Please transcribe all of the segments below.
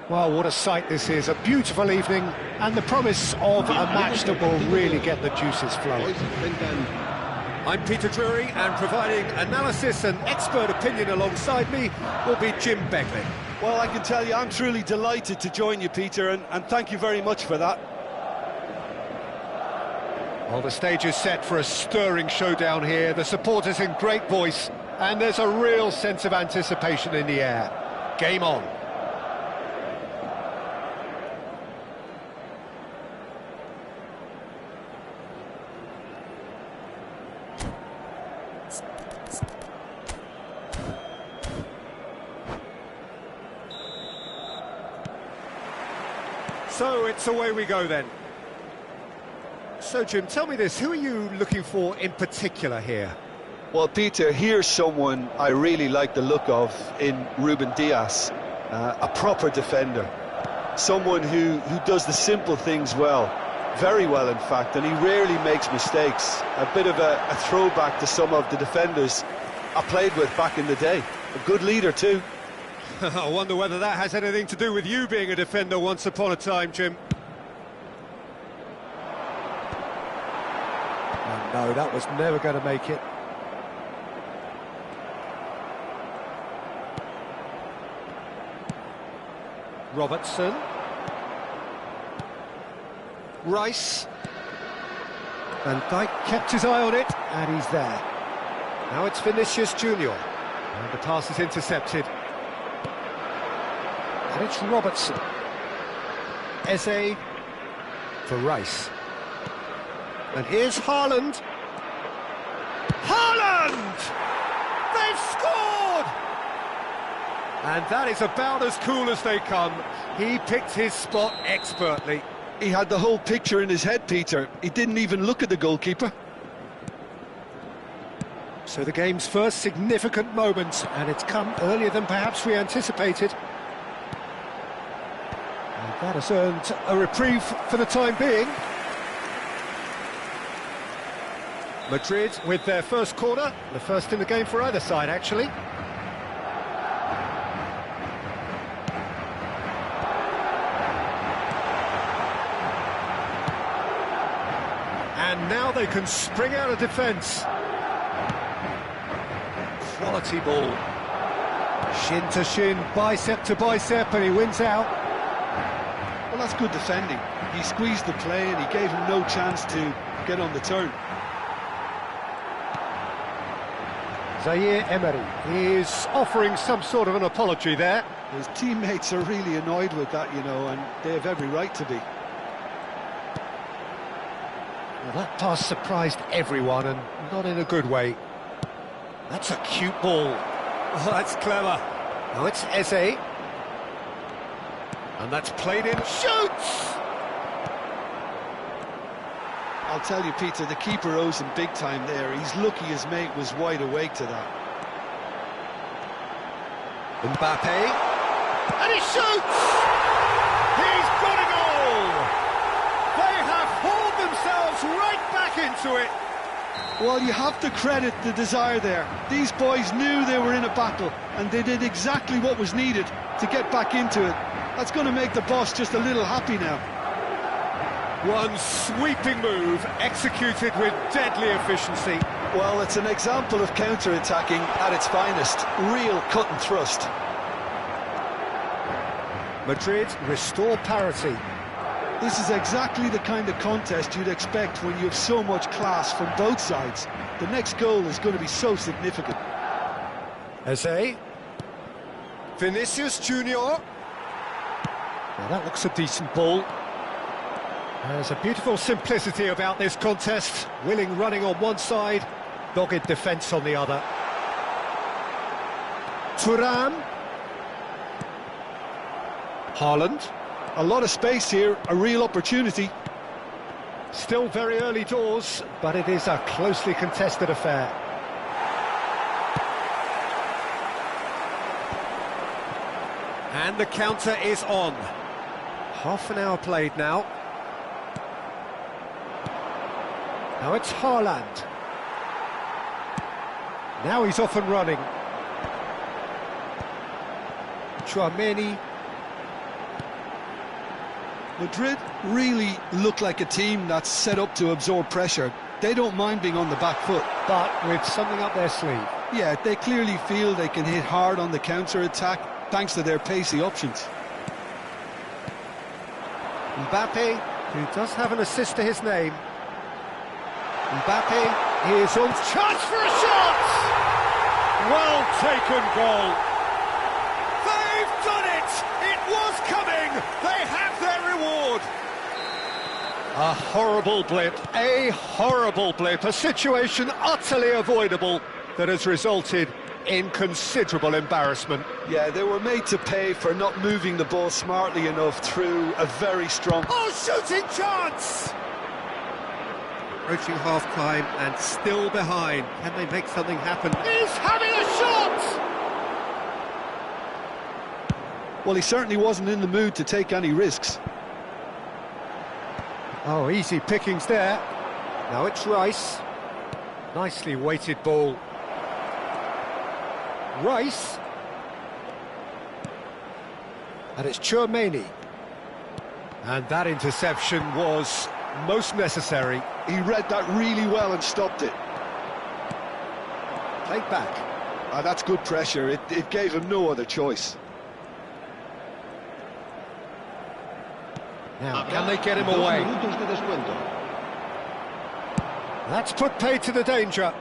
Well, what a sight this is, a beautiful evening, and the promise of a match that will really get the juices flowing. I'm Peter Drury, and providing analysis and expert opinion alongside me will be Jim Begley. Well, I can tell you, I'm truly delighted to join you, Peter, and thank you very much for that. Well, the stage is set for a stirring showdown here, the supporters in great voice, and there's a real sense of anticipation in the air. Game on. So it's away we go then. So Jim, tell me this, who are you looking for in particular here? Well, Peter, here's someone I really like the look of in Ruben Dias, a proper defender. Someone who does the simple things well, very well in fact, and he rarely makes mistakes. A bit of a throwback to some of the defenders I played with back in the day. A good leader too. I wonder whether that has anything to do with you being a defender once upon a time, Jim. Oh, no, that was never going to make it. Robertson. Rice. Van Dijk kept his eye on it, and he's there. Now it's Vinicius Junior. And the pass is intercepted. And it's Robertson. Eze for Rice. And here's Haaland. Haaland! They've scored! And that is about as cool as they come. He picked his spot expertly. He had the whole picture in his head, Peter. He didn't even look at the goalkeeper. So the game's first significant moment, and it's come earlier than perhaps we anticipated. And that has earned a reprieve for the time being. Madrid with their first corner, the first in the game for either side, actually. And now they can spring out of defence. Quality ball. Shin to shin, bicep to bicep, and he wins out. Well, that's good defending. He squeezed the play and he gave him no chance to get on the turn. Zaire Emery is offering some sort of an apology there. His teammates are really annoyed with that, you know, and they have every right to be. Well, that pass surprised everyone, and not in a good way. That's a cute ball. Oh, that's clever. Now it's Eze. And that's played in. Shoots! I'll tell you, Peter, the keeper owes him big time there. He's lucky his mate was wide awake to that. Mbappe. And he shoots! He's got a goal! They have hauled themselves right back into it. Well, you have to credit the desire there. These boys knew they were in a battle, and they did exactly what was needed to get back into it. That's going to make the boss just a little happy now. One sweeping move, executed with deadly efficiency. Well, it's an example of counter-attacking at its finest. Real cut and thrust. Madrid restore parity. This is exactly the kind of contest you'd expect when you have so much class from both sides. The next goal is going to be so significant. Eze. Vinicius Junior. Now that looks a decent ball. There's a beautiful simplicity about this contest. Willing running on one side, dogged defence on the other. Thuram. Haaland. A lot of space here, a real opportunity. Still very early doors, but it is a closely contested affair. And the counter is on. Half an hour played now. Now it's Haaland. Now he's off and running. Tchouaméni. Madrid really look like a team that's set up to absorb pressure. They don't mind being on the back foot. But with something up their sleeve. Yeah, they clearly feel they can hit hard on the counter-attack thanks to their pacey options. Mbappe, who does have an assist to his name. Mbappe, he is on chance for a shot! Well taken goal. They've done it! It was coming! They have their reward! A horrible blip, a situation utterly avoidable that has resulted in considerable embarrassment. Yeah, they were made to pay for not moving the ball smartly enough through a very strong... Oh, shooting chance! Approaching half-time and still behind. Can they make something happen? He's having a shot! Well, he certainly wasn't in the mood to take any risks. Oh, easy pickings there. Now it's Rice. Nicely weighted ball. Rice. And it's Tchouaméni. And that interception was most necessary. He read that really well and stopped it. Played back. That's good pressure. It gave him no other choice. Now, can they get him away? That's put paid to the danger.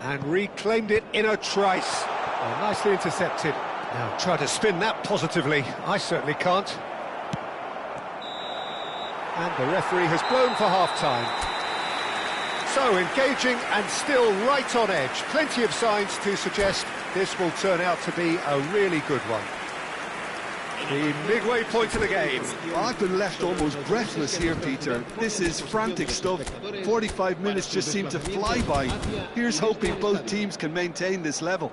And reclaimed it in a trice. Oh, nicely intercepted. Now, try to spin that positively. I certainly can't. And the referee has blown for half-time. So, engaging and still right on edge. Plenty of signs to suggest this will turn out to be a really good one. The midway point of the game. I've been left almost breathless here, Peter. This is frantic stuff. 45 minutes just seem to fly by. Here's hoping both teams can maintain this level.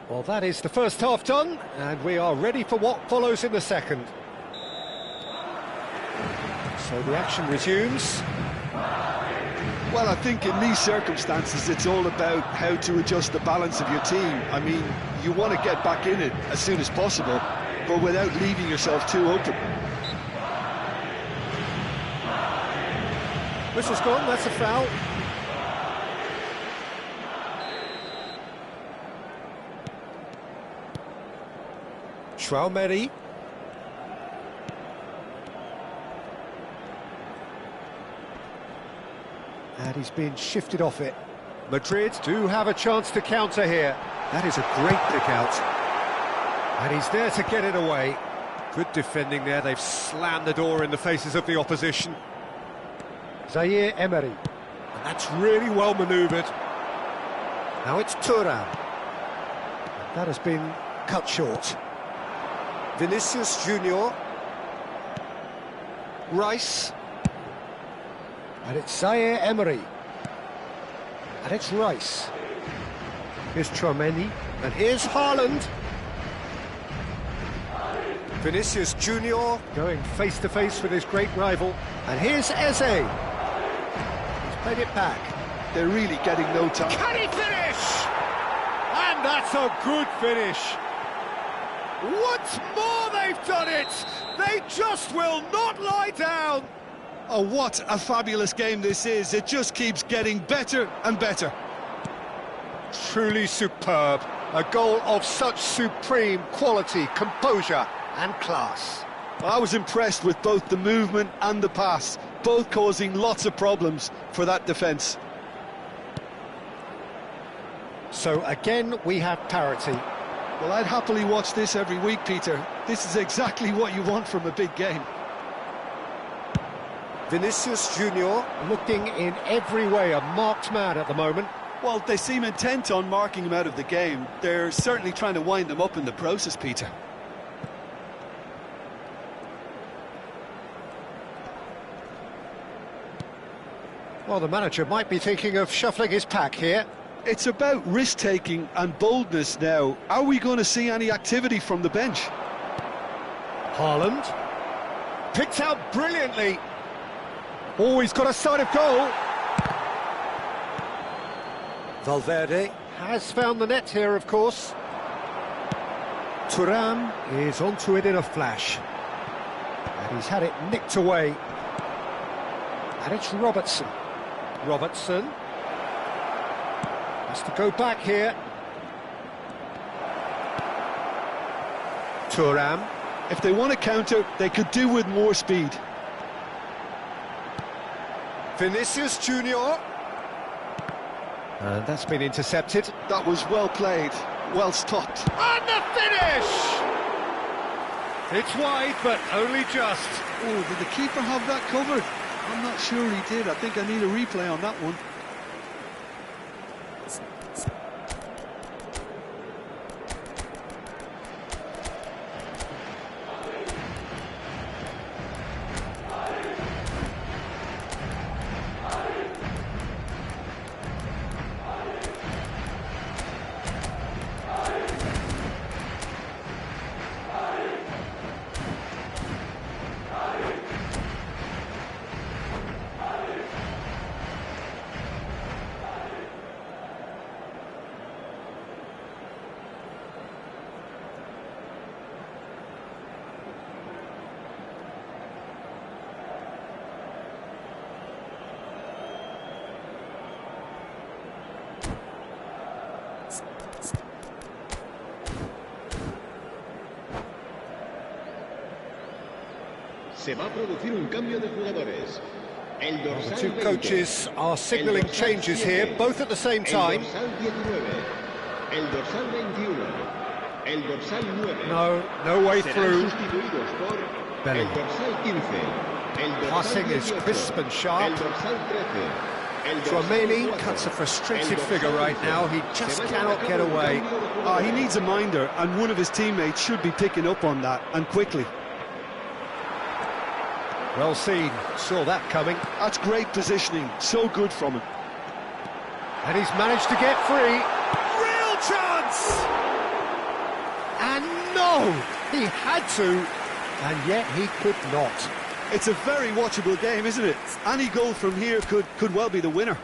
Well, that is the first half done, and we are ready for what follows in the second. So the action resumes. Well, I think in these circumstances it's all about how to adjust the balance of your team. I mean, you want to get back in it as soon as possible, but without leaving yourself too open. Whistle's gone, that's a foul. Tchouaméni. And he's been shifted off it. Madrid do have a chance to counter here. That is a great pick out. And he's there to get it away. Good defending there. They've slammed the door in the faces of the opposition. Zaire Emery. And that's really well manoeuvred. Now it's Thuram. That has been cut short. Vinicius Junior. Rice. And it's Zaire Emery. And it's Rice. Here's Tchouaméni. And here's Haaland. Vinicius Junior going face-to-face with his great rival. And here's Eze. He's played it back. They're really getting no time. Can he finish? And that's a good finish. Once more they've done it. They just will not lie down. Oh, what a fabulous game this is. It just keeps getting better and better. Truly superb. A goal of such supreme quality, composure and class. Well, I was impressed with both the movement and the pass, both causing lots of problems for that defence. So again, we have parity. Well, I'd happily watch this every week, Peter. This is exactly what you want from a big game. Vinicius Junior looking in every way a marked man at the moment. Well, they seem intent on marking him out of the game. They're certainly trying to wind him up in the process, Peter. Well, the manager might be thinking of shuffling his pack here. It's about risk-taking and boldness now. Are we going to see any activity from the bench? Haaland picked out brilliantly. Oh, he's got a side of goal. Valverde has found the net here, of course. Thuram is onto it in a flash. And he's had it nicked away. And it's Robertson. Robertson has to go back here. Thuram. If they want to counter, they could do with more speed. Vinicius Junior. And that's been intercepted. That was well played, well stopped. And the finish! It's wide, but only just. Oh, did the keeper have that covered? I'm not sure he did. I think I need a replay on that one. Se va a producir un cambio de jugadores. El dorsal The two 20, coaches are signalling changes here, both at the same time. El dorsal 19, el dorsal 9. No way Serán through. sustituidos por Bellingham. el dorsal 15, el dorsal Passing is 18, crisp and sharp. el dorsal 13, el dorsal Chouameni 4, cuts a frustrated el figure dorsal right 11. now. He just Se va a cannot llevar a get cabo un away. cambio de jugadores. He needs a minder, and one of his teammates should be picking up on that, and quickly. Well seen, saw that coming. That's great positioning, so good from him. And he's managed to get free. Real chance! And no! He had to, and yet he could not. It's a very watchable game, isn't it? Any goal from here could well be the winner.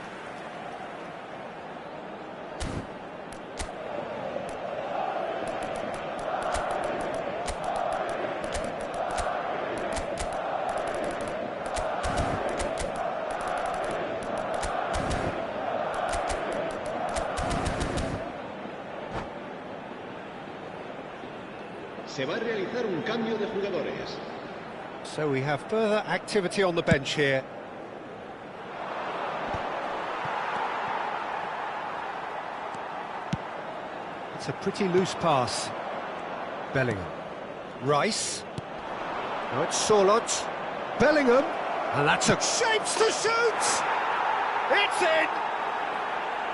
Se va a realizar un cambio de jugadores. So we have further activity on the bench here. It's a pretty loose pass. Bellingham. Rice. Now it's Sorloth. Bellingham. And that's a shapes to shoot! It's in!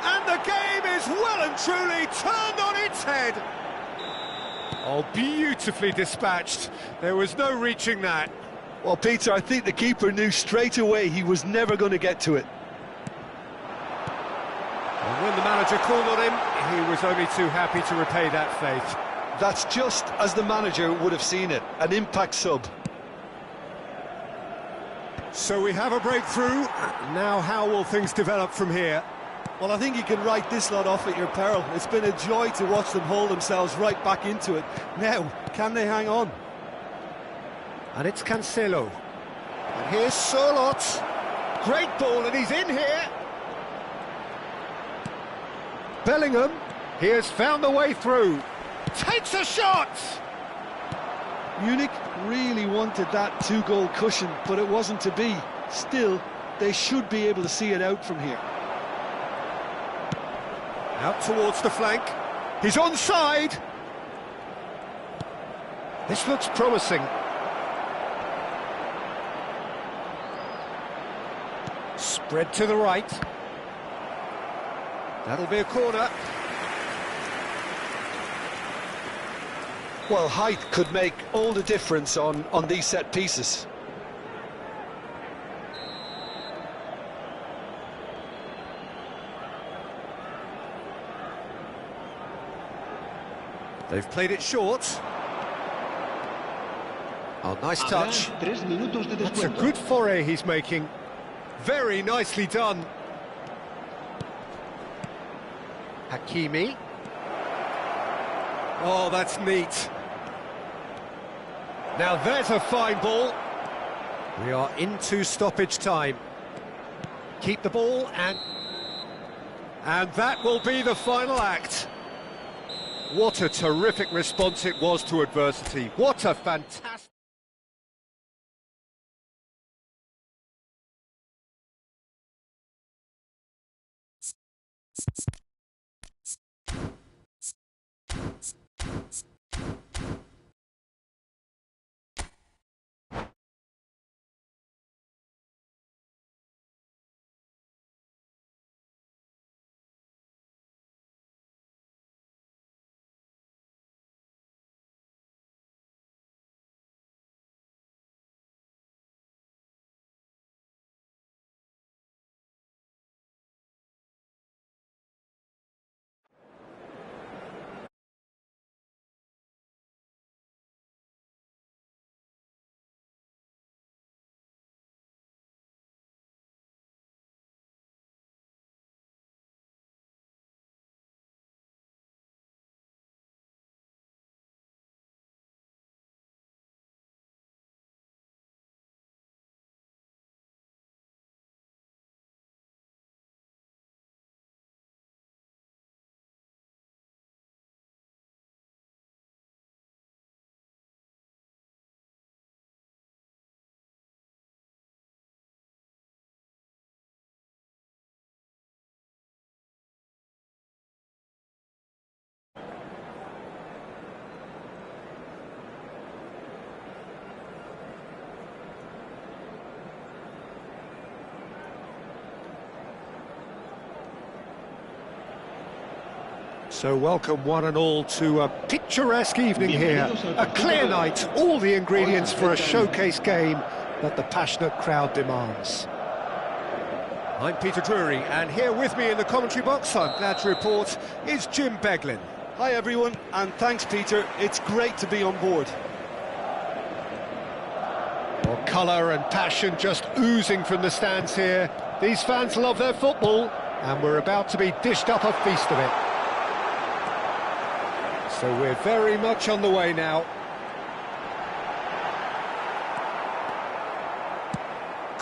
And the game is well and truly turned on its head. Oh, beautifully dispatched. There was no reaching that. Well, Peter, I think the keeper knew straight away he was never going to get to it. And when the manager called on him, he was only too happy to repay that faith. That's just as the manager would have seen it, an impact sub. So we have a breakthrough. Now how will things develop from here? Well, I think you can write this lot off at your peril. It's been a joy to watch them hold themselves right back into it. Now, can they hang on? And it's Cancelo. And here's Sorloth. Great ball, and he's in here. Bellingham, he has found the way through. Takes a shot! Munich really wanted that two-goal cushion, but it wasn't to be. Still, they should be able to see it out from here. Out towards the flank. He's onside. This looks promising. Spread to the right. That'll be a corner. Well, height could make all the difference on these set pieces. They've played it short. Oh, nice touch. That's a good foray he's making. Very nicely done. Hakimi. Oh, that's neat. Now there's a fine ball. We are into stoppage time. Keep the ball and that will be the final act. What a terrific response it was to adversity. What a fantastic... So welcome one and all to a picturesque evening here. A clear night, all the ingredients for a showcase game that the passionate crowd demands. I'm Peter Drury, and here with me in the commentary box, I'm glad to report, is Jim Beglin. Hi everyone, and thanks Peter, it's great to be on board. Well, colour and passion just oozing from the stands here. These fans love their football, and we're about to be dished up a feast of it. So we're very much on the way now.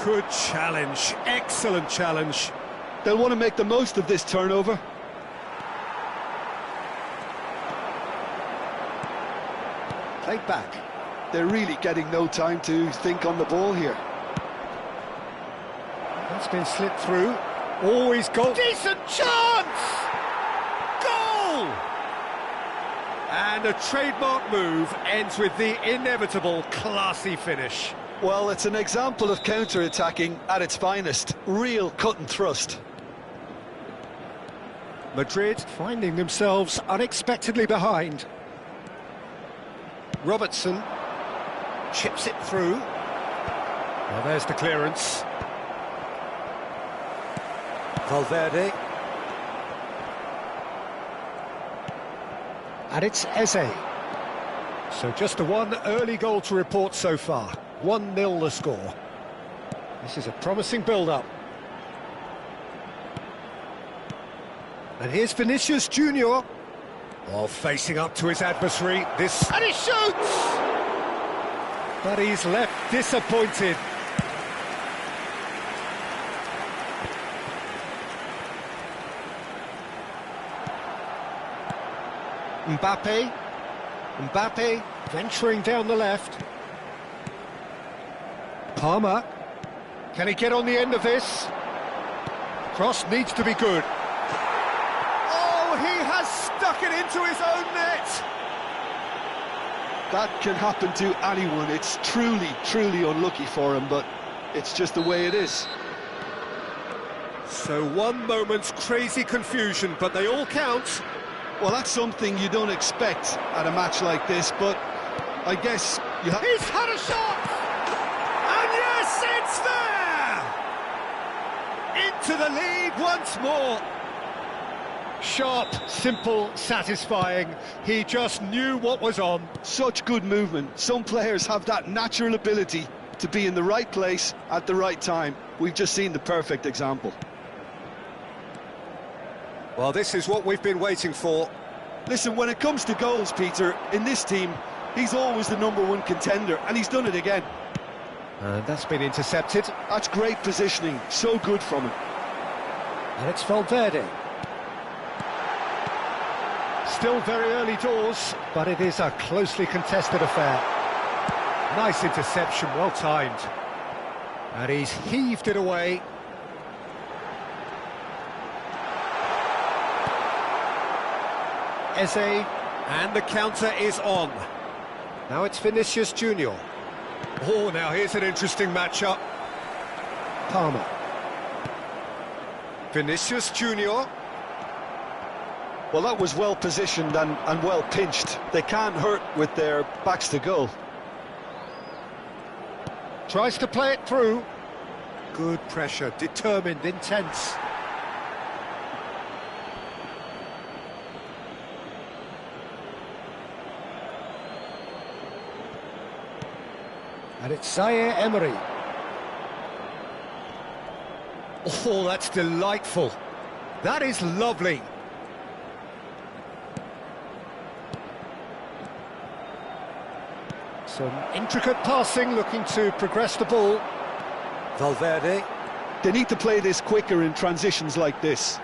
Good challenge, excellent challenge. They'll want to make the most of this turnover. Played back. They're really getting no time to think on the ball here. That's been slipped through. Always goal. Decent chance! Goal! And a trademark move ends with the inevitable classy finish. Well, it's an example of counter-attacking at its finest. Real cut and thrust. Madrid finding themselves unexpectedly behind. Robertson chips it through. Well, there's the clearance. Valverde. And it's Eze. So just the one early goal to report so far. 1-0 the score. This is a promising build-up. And here's Vinicius Junior. Oh, facing up to his adversary. And he shoots! But he's left disappointed. Mbappe Venturing down the left. Palmer. Can he get on the end of this? Cross needs to be good. Oh, he has stuck it into his own net! That can happen to anyone. It's truly, truly unlucky for him, but it's just the way it is. So one moment's crazy confusion, but they all count. Well, that's something you don't expect at a match like this, but I guess you have... He's had a shot! And yes, it's there! Into the lead once more. Sharp, simple, satisfying. He just knew what was on. Such good movement. Some players have that natural ability to be in the right place at the right time. We've just seen the perfect example. Well, this is what we've been waiting for. Listen, when it comes to goals, Peter, in this team, he's always the #1 contender, and he's done it again. And that's been intercepted. That's great positioning, so good from him. And it's Valverde. Still very early doors, but it is a closely contested affair. Nice interception, well timed. And he's heaved it away. Eze, and the counter is on. Now it's Vinicius Junior. Oh, now here's an interesting matchup. Palmer. Vinicius Junior. Well, that was well positioned and well pinched. They can't hurt with their backs to goal. Tries to play it through. Good pressure, determined, intense. And it's Zaire Emery. Oh, that's delightful. That is lovely. Some intricate passing, looking to progress the ball. Valverde. They need to play this quicker in transitions like this.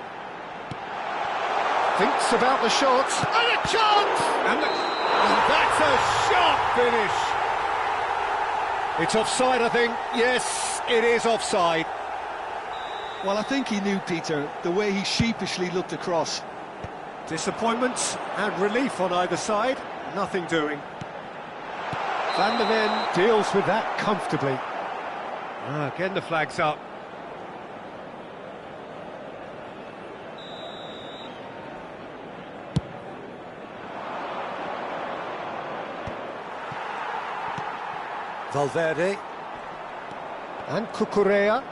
Thinks about the shot. And a chance! And that's a sharp finish. It's offside, I think. Yes, it is offside. Well, I think he knew, Peter, the way he sheepishly looked across. Disappointment and relief on either side. Nothing doing. Van der Ven deals with that comfortably. Again, the flag's up. Valverde. And Cucurella.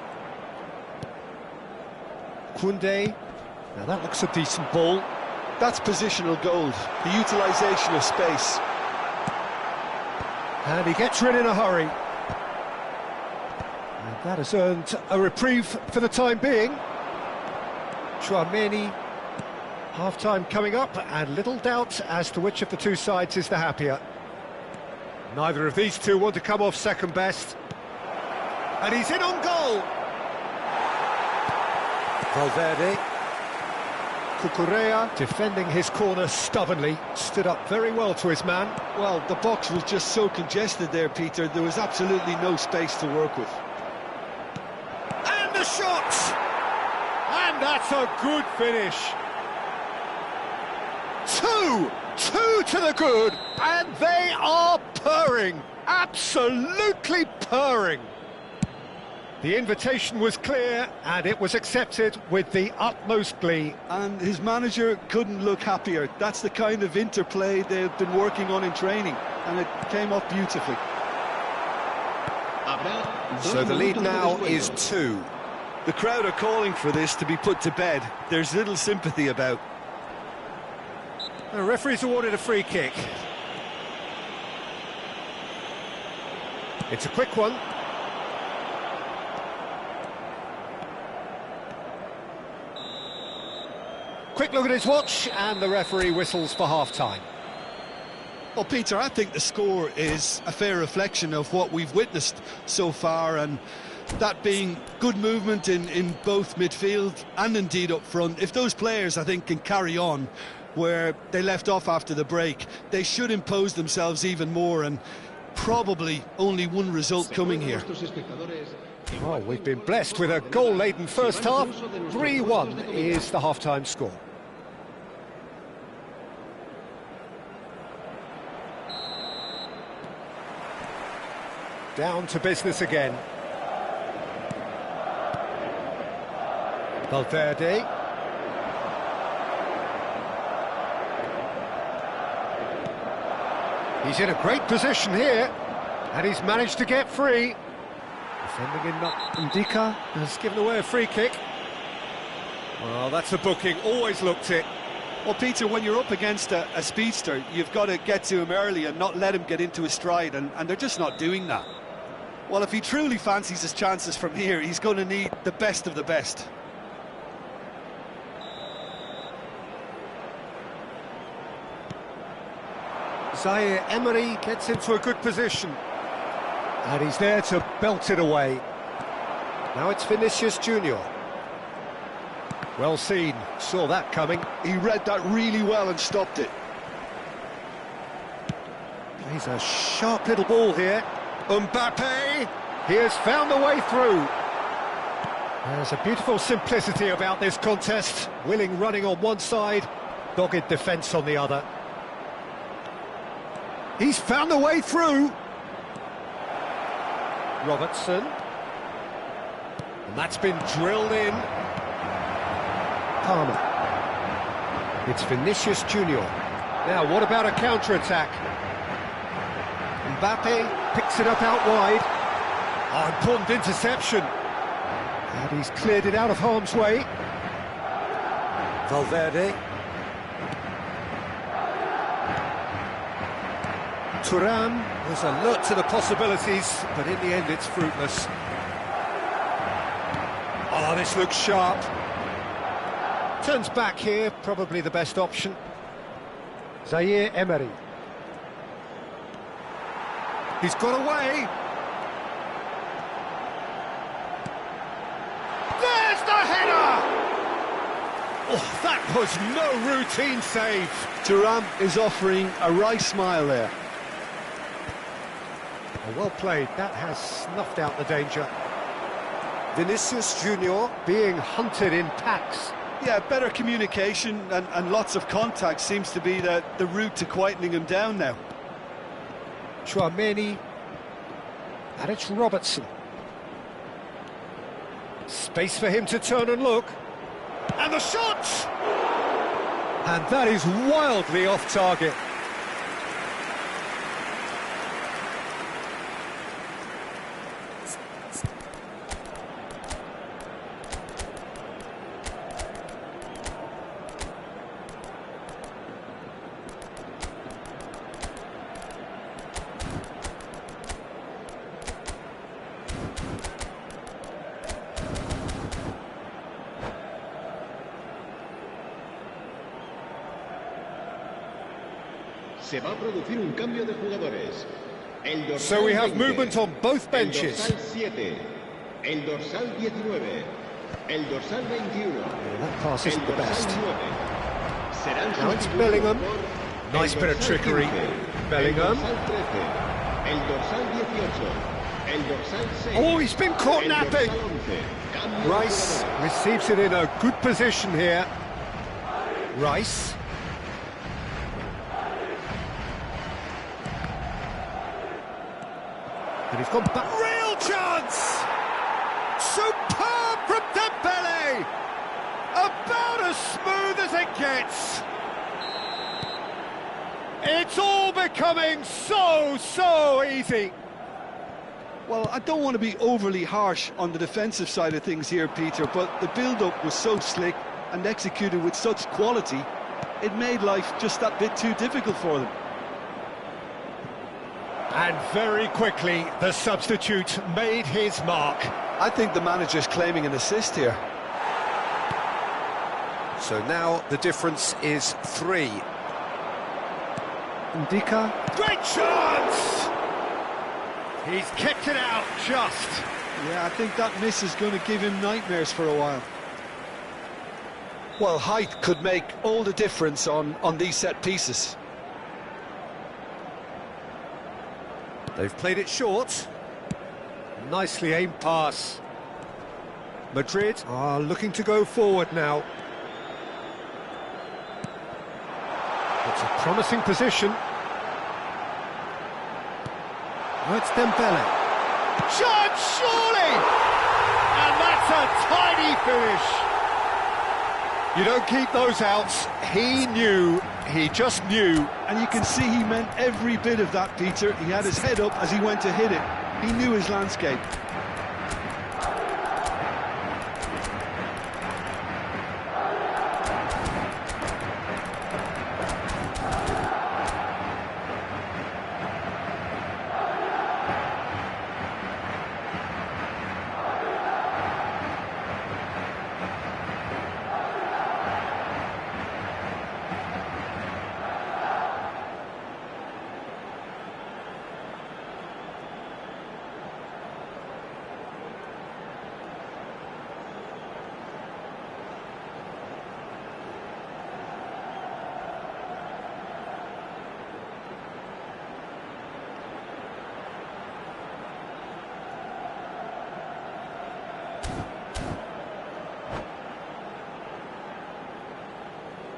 Koundé. Now that looks a decent ball. That's positional gold, the utilisation of space. And he gets rid in a hurry. And that has earned a reprieve for the time being. Chouameni, half-time coming up, and little doubt as to which of the two sides is the happier. Neither of these two want to come off second best. And he's in on goal! Valverde. Cucurella defending his corner stubbornly, stood up very well to his man. Well, the box was just so congested there, Peter, there was absolutely no space to work with. And the shot! And that's a good finish. Two to the good, and they are purring, absolutely purring. The invitation was clear, and it was accepted with the utmost glee. And his manager couldn't look happier. That's the kind of interplay they've been working on in training, and it came off beautifully. So the lead now is 2. The crowd are calling for this to be put to bed. There's little sympathy about. The referee's awarded a free kick. It's a quick one. Quick look at his watch, and the referee whistles for half-time. Well, Peter, I think the score is a fair reflection of what we've witnessed so far, and that being good movement in both midfield and indeed up front. If those players, I think, can carry on, where they left off after the break. They should impose themselves even more, and probably only one result coming here. Well, we've been blessed with a goal-laden first half. 3-1 is the half-time score. Down to business again. Valverde. He's in a great position here, and he's managed to get free. Defending in Ndika has given away a free kick. Well, that's a booking, always looked it. Well, Peter, when you're up against a speedster, you've got to get to him early and not let him get into his stride, and they're just not doing that. Well, if he truly fancies his chances from here, he's going to need the best of the best. Zaire Emery gets into a good position. And he's there to belt it away. Now it's Vinicius Junior. Well seen, saw that coming. He read that really well and stopped it. He's a sharp little ball here. Mbappe, he has found the way through. There's a beautiful simplicity about this contest. Willing running on one side, dogged defence on the other. He's found the way through. Robertson. And that's been drilled in. Palmer. It's Vinicius Junior. Now, what about a counter-attack? Mbappe picks it up out wide. Oh, important interception. And he's cleared it out of harm's way. Valverde. Thuram was alert to the possibilities, but in the end it's fruitless. Oh, this looks sharp. Turns back here, probably the best option. Zaire Emery. He's got away. There's the header! Oh, that was no routine save. Thuram is offering a wry smile there. Well played, that has snuffed out the danger. Vinicius Junior being hunted in packs. Yeah, better communication and lots of contact seems to be the route to quietening him down now. Chouameni, and it's Robertson. Space for him to turn and look. And the shot! And that is wildly off target. Se va a producir un cambio de jugadores. El So we have 20, movement on both benches. El dorsal 7, el dorsal 19, el dorsal 21. That pass isn't the best. Now it's Bellingham. Nice bit of trickery. Bellingham. El dorsal 18, el dorsal 6. Oh, he's been caught napping. Rice receives it in a good position here. Rice. And he's gone back. Real chance! Superb from Dembele! About as smooth as it gets. It's all becoming so easy. Well, I don't want to be overly harsh on the defensive side of things here, Peter, but the build-up was so slick and executed with such quality, it made life just that bit too difficult for them. And very quickly, the substitute made his mark. I think the manager's claiming an assist here. So now the difference is 3. Ndika. Great chance! He's kicked it out just. Yeah, I think that miss is going to give him nightmares for a while. Well, height could make all the difference on these set pieces. They've played it short. Nicely aimed pass. Madrid are looking to go forward now. It's a promising position. Oh, it's Dembele. Chance, surely! And that's a tiny finish. You don't keep those outs. He knew, he just knew. And you can see he meant every bit of that, Peter. He had his head up as he went to hit it. He knew his landscape.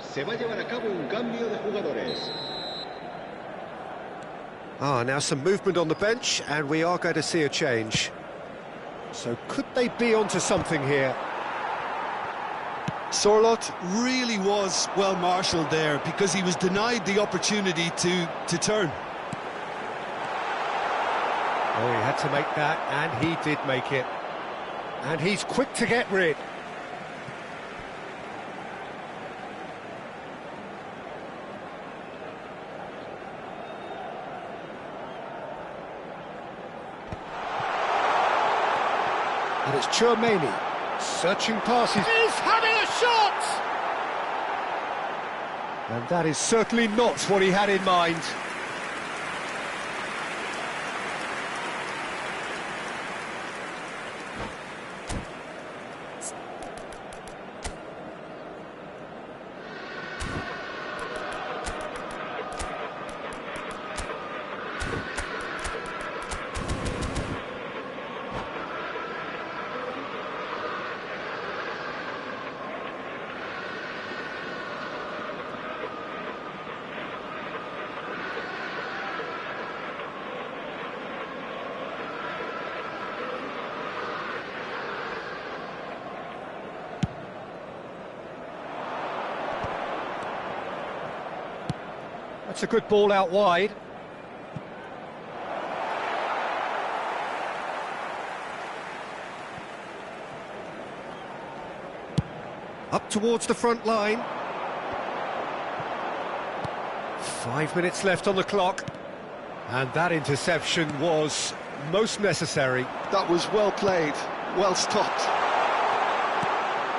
Se va a llevar a cabo un cambio de jugadores. Now some movement on the bench, and we are going to see a change. So could they be onto something here? Sorloth really was well marshalled there because he was denied the opportunity to turn. Oh, he had to make that, and he did make it. And he's quick to get rid. And it's Chouameni, searching passes. He's having a shot! And that is certainly not what he had in mind. That's a good ball out wide. Up towards the front line. 5 minutes left on the clock. And that interception was most necessary. That was well played, well stopped.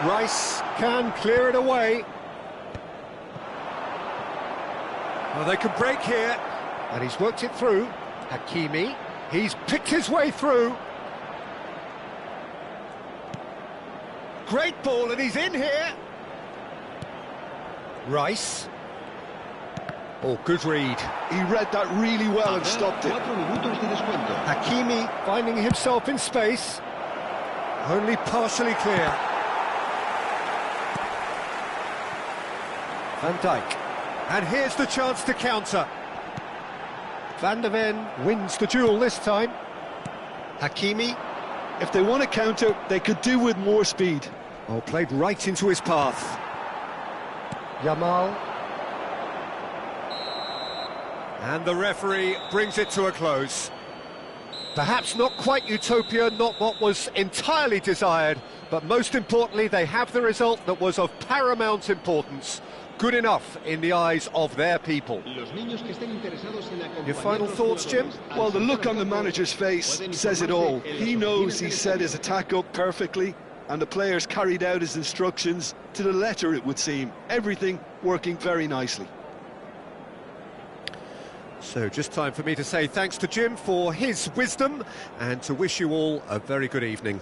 Rice can clear it away. Well, they can break here, and he's worked it through. Hakimi, he's picked his way through. Great ball, and he's in here. Rice. Oh, good read. He read that really well and stopped it. Hakimi finding himself in space. Only partially clear. Van Dijk. And here's the chance to counter. Van der Ven wins the duel this time. Hakimi. If they want to counter, they could do with more speed. Oh, played right into his path. Yamal. And the referee brings it to a close. Perhaps not quite utopia, not what was entirely desired, but most importantly, they have the result that was of paramount importance. Good enough in the eyes of their people. Your final thoughts, Jim? Well, the look on the manager's face says it all. He knows he set his attack up perfectly, and the players carried out his instructions to the letter, it would seem. Everything working very nicely. So just time for me to say thanks to Jim for his wisdom and to wish you all a very good evening.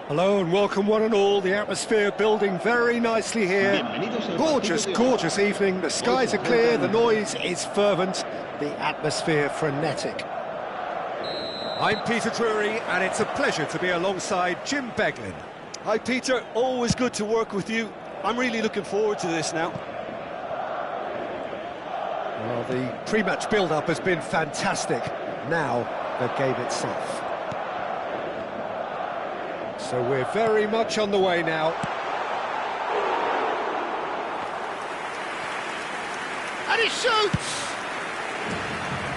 Hello and welcome one and all. The atmosphere building very nicely here. Gorgeous, gorgeous evening. The skies are clear, the noise is fervent, the atmosphere frenetic. I'm Peter Drury and it's a pleasure to be alongside Jim Beglin. Hi Peter, always good to work with you. I'm really looking forward to this now. Well, the pre-match build-up has been fantastic. Now, the game itself. So we're very much on the way now. And he shoots!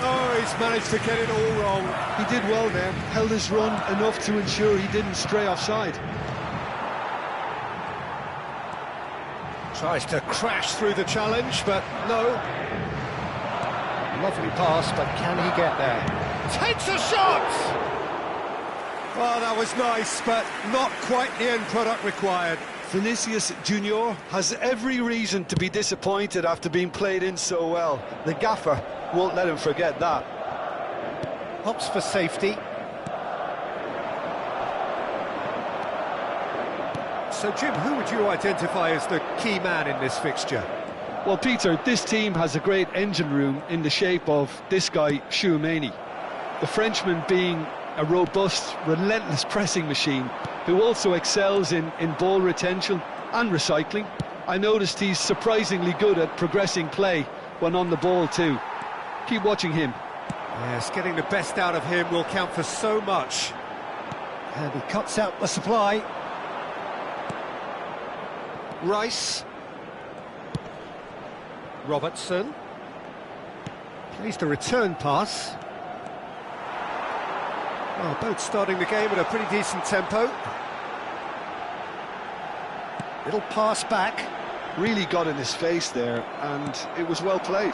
Oh, he's managed to get it all wrong. He did well there, held his run enough to ensure he didn't stray offside. Tries to crash through the challenge, but no. Lovely pass, but can he get there? Takes a shot! Well, that was nice, but not quite the end product required. Vinicius Junior has every reason to be disappointed after being played in so well. The gaffer won't let him forget that. Hops for safety. So, Jim, who would you identify as the key man in this fixture? Well, Peter, this team has a great engine room in the shape of this guy, Tchouaméni. The Frenchman being a robust, relentless pressing machine who also excels in ball retention and recycling. I noticed he's surprisingly good at progressing play when on the ball too. Keep watching him. Yes, getting the best out of him will count for so much. And he cuts out the supply. Rice. Robertson. Plays the return pass. Well, both starting the game at a pretty decent tempo. Little pass back. Really got in his face there, and it was well played.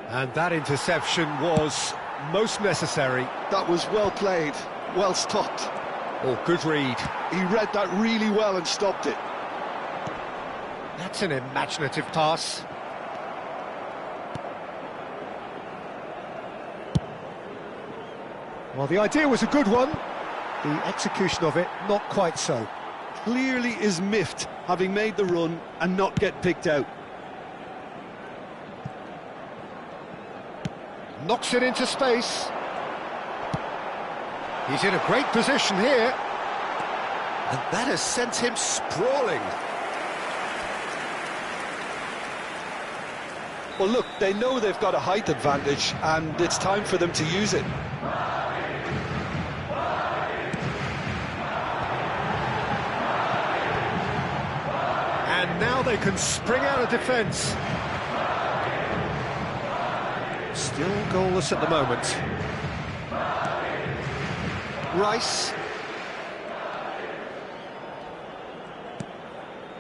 And that interception was most necessary. That was well played, well stopped. Oh, good read. He read that really well and stopped it. That's an imaginative pass. Well, the idea was a good one. The execution of it, not quite so. Clearly is miffed, having made the run and not get picked out. Knocks it into space. He's in a great position here. And that has sent him sprawling. Well, look, they know they've got a height advantage, and it's time for them to use it. And now they can spring out of defence. Still goalless at the moment. Rice.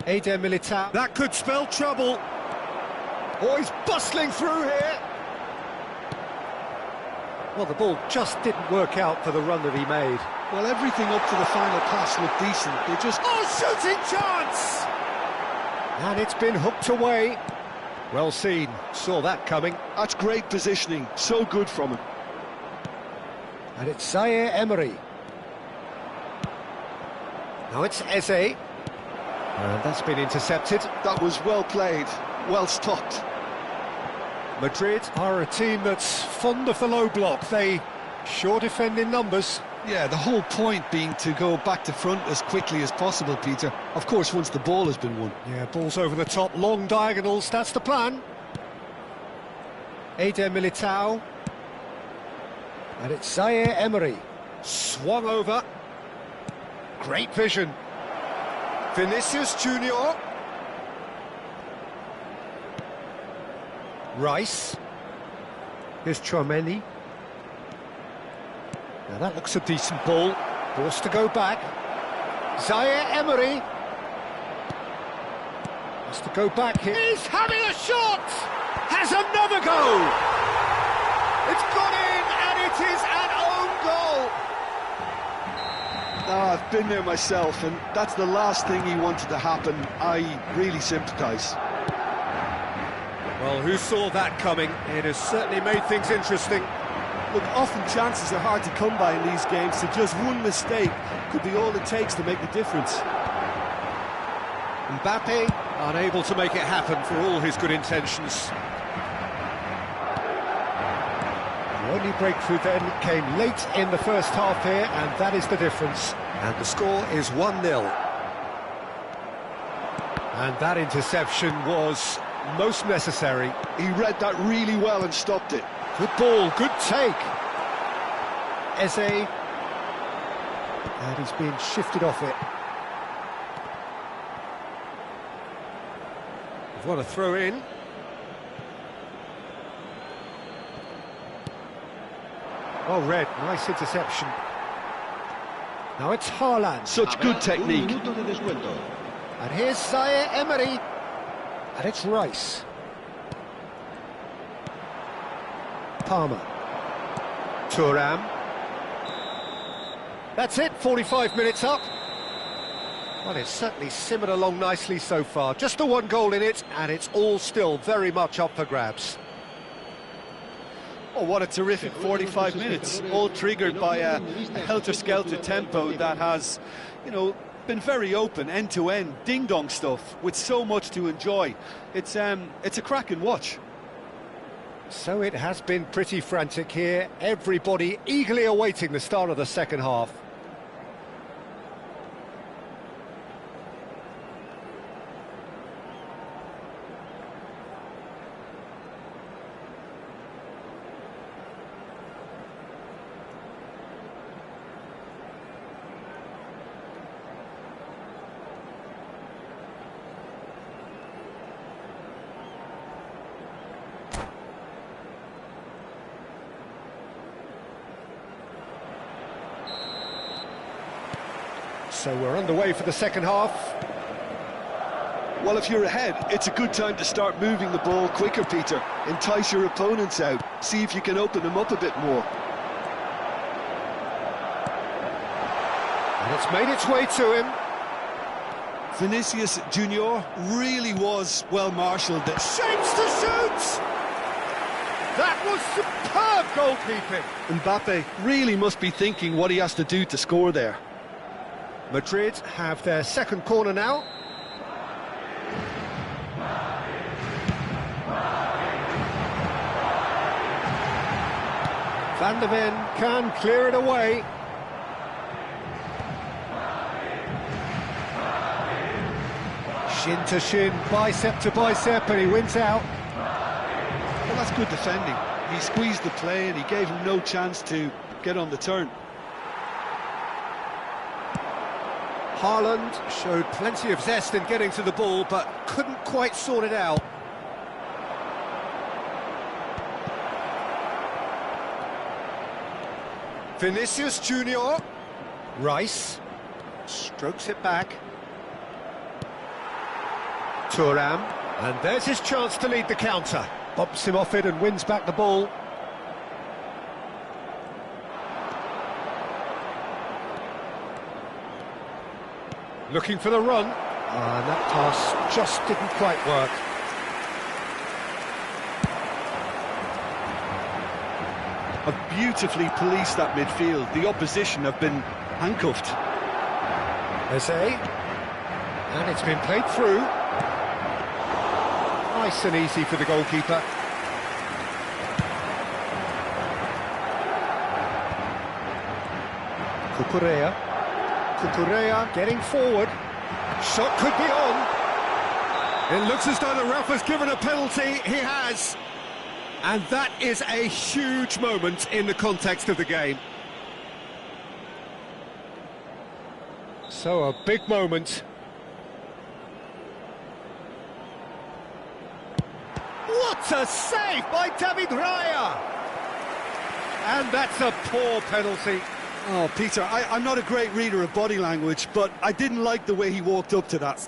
Eder Militao. That could spell trouble. Oh, he's bustling through here. Well, the ball just didn't work out for the run that he made. Well, everything up to the final pass looked decent. They just... Oh, shooting chance! And it's been hooked away. Well seen, saw that coming. That's great positioning, so good from him. And it's Zaire Emery. Now it's Eze. And that's been intercepted. That was well played, well stopped. Madrid are a team that's fond of the low block. They sure defend in numbers. Yeah, the whole point being to go back to front as quickly as possible, Peter. Of course, once the ball has been won. Yeah, balls over the top, long diagonals, that's the plan. Eder Militao. And it's Zaire Emery. Swung over. Great vision. Vinicius Junior. Rice. Here's Tchouaméni. Now that looks a decent ball. Forced to go back. Zaire Emery. Has to go back here. He's having a shot! Has another go! It's gone in and it is an own goal! Oh, I've been there myself, and that's the last thing he wanted to happen. I really sympathise. Well, who saw that coming? It has certainly made things interesting. Look, often chances are hard to come by in these games, so just one mistake could be all it takes to make the difference. Mbappe unable to make it happen for all his good intentions. The only breakthrough then came late in the first half here, and that is the difference. And the score is 1-0. And that interception was most necessary. He read that really well and stopped it. Good ball, good take. Eze. And he's being shifted off it. What a throw in. Oh, Red, nice interception. Now it's Haaland. Such good technique. And here's Zaire Emery. And it's Rice. Palmer. Thuram. That's it, 45 minutes up. Well, it's certainly simmered along nicely so far. Just the one goal in it, and it's all still very much up for grabs. Oh, what a terrific 45 minutes, all triggered by a helter-skelter tempo that has, you know, been very open, end-to-end, ding-dong stuff, with so much to enjoy. It's a cracking watch. So it has been pretty frantic here, everybody eagerly awaiting the start of the second half. So we're underway for the second half. Well, if you're ahead, it's a good time to start moving the ball quicker, Peter. Entice your opponents out. See if you can open them up a bit more. And it's made its way to him. Vinicius Junior really was well marshalled. Shapes to shoot! That was superb goalkeeping. Mbappe really must be thinking what he has to do to score there. Madrid have their second corner now. Van der Ven can clear it away. Shin to shin, bicep to bicep, and he wins out. Well, that's good defending. He squeezed the play and he gave him no chance to get on the turn. Haaland showed plenty of zest in getting to the ball, but couldn't quite sort it out. Vinicius Junior. Rice strokes it back. Thuram, and there's his chance to lead the counter. Bumps him off it and wins back the ball. Looking for the run, and that pass just didn't quite work. Have beautifully policed that midfield. The opposition have been handcuffed. Eze, and it's been played through. Nice and easy for the goalkeeper. Cucurella getting forward. Shot could be on. It looks as though the ref has given a penalty. He has. And that is a huge moment in the context of the game. So a big moment. What a save by David Raya! And that's a poor penalty. Oh, Peter, I'm not a great reader of body language, but I didn't like the way he walked up to that.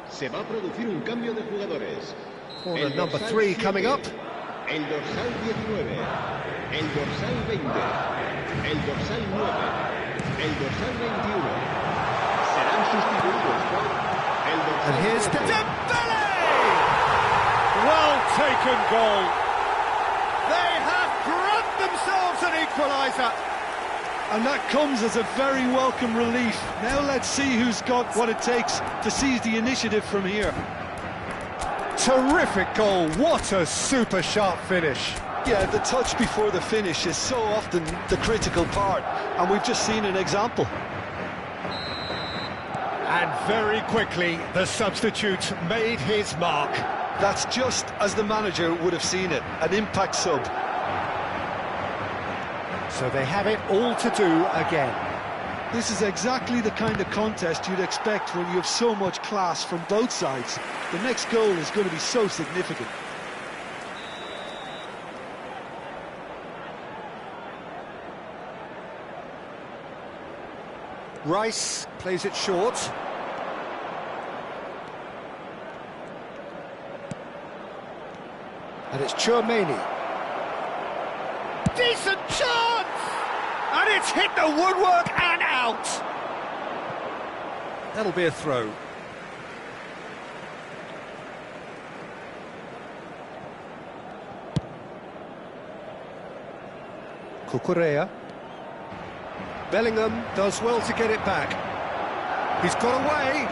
Se va a producir un cambio de jugadores. Corner number 3 coming up. El dorsal 19, el dorsal 20, el dorsal 9, el dorsal 21. Serán sustituidos por el dorsal. And here's Dembele! Well taken goal. They have grabbed themselves an equaliser. And that comes as a very welcome relief. Now let's see who's got what it takes to seize the initiative from here. Terrific goal, what a super sharp finish. Yeah, the touch before the finish is so often the critical part, and we've just seen an example. And very quickly, the substitute made his mark. That's just as the manager would have seen it, an impact sub. So they have it all to do again. This is exactly the kind of contest you'd expect when you have so much class from both sides. The next goal is going to be so significant. Rice plays it short. And it's Tchouaméni. Decent chance! And it's hit the woodwork and out! That'll be a throw. Cucurella. Bellingham does well to get it back. He's got away.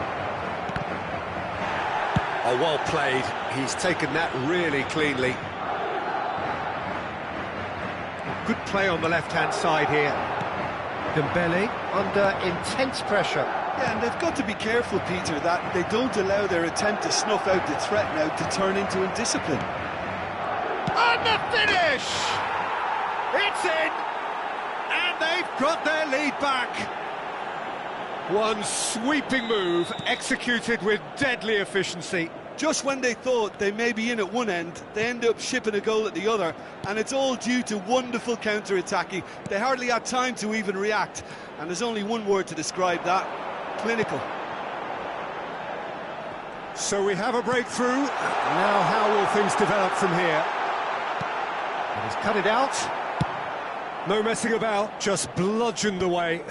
Oh, well played. He's taken that really cleanly. Good play on the left-hand side here. Dembele under intense pressure. Yeah, and they've got to be careful, Peter, that they don't allow their attempt to snuff out the threat now to turn into indiscipline. And the finish! It's in! And they've got their lead back. One sweeping move, executed with deadly efficiency. Just when they thought they may be in at one end, they end up shipping a goal at the other, and it's all due to wonderful counter-attacking. They hardly had time to even react, and there's only one word to describe that: clinical. So we have a breakthrough. Now how will things develop from here? And he's cut it out. No messing about, just bludgeoned away.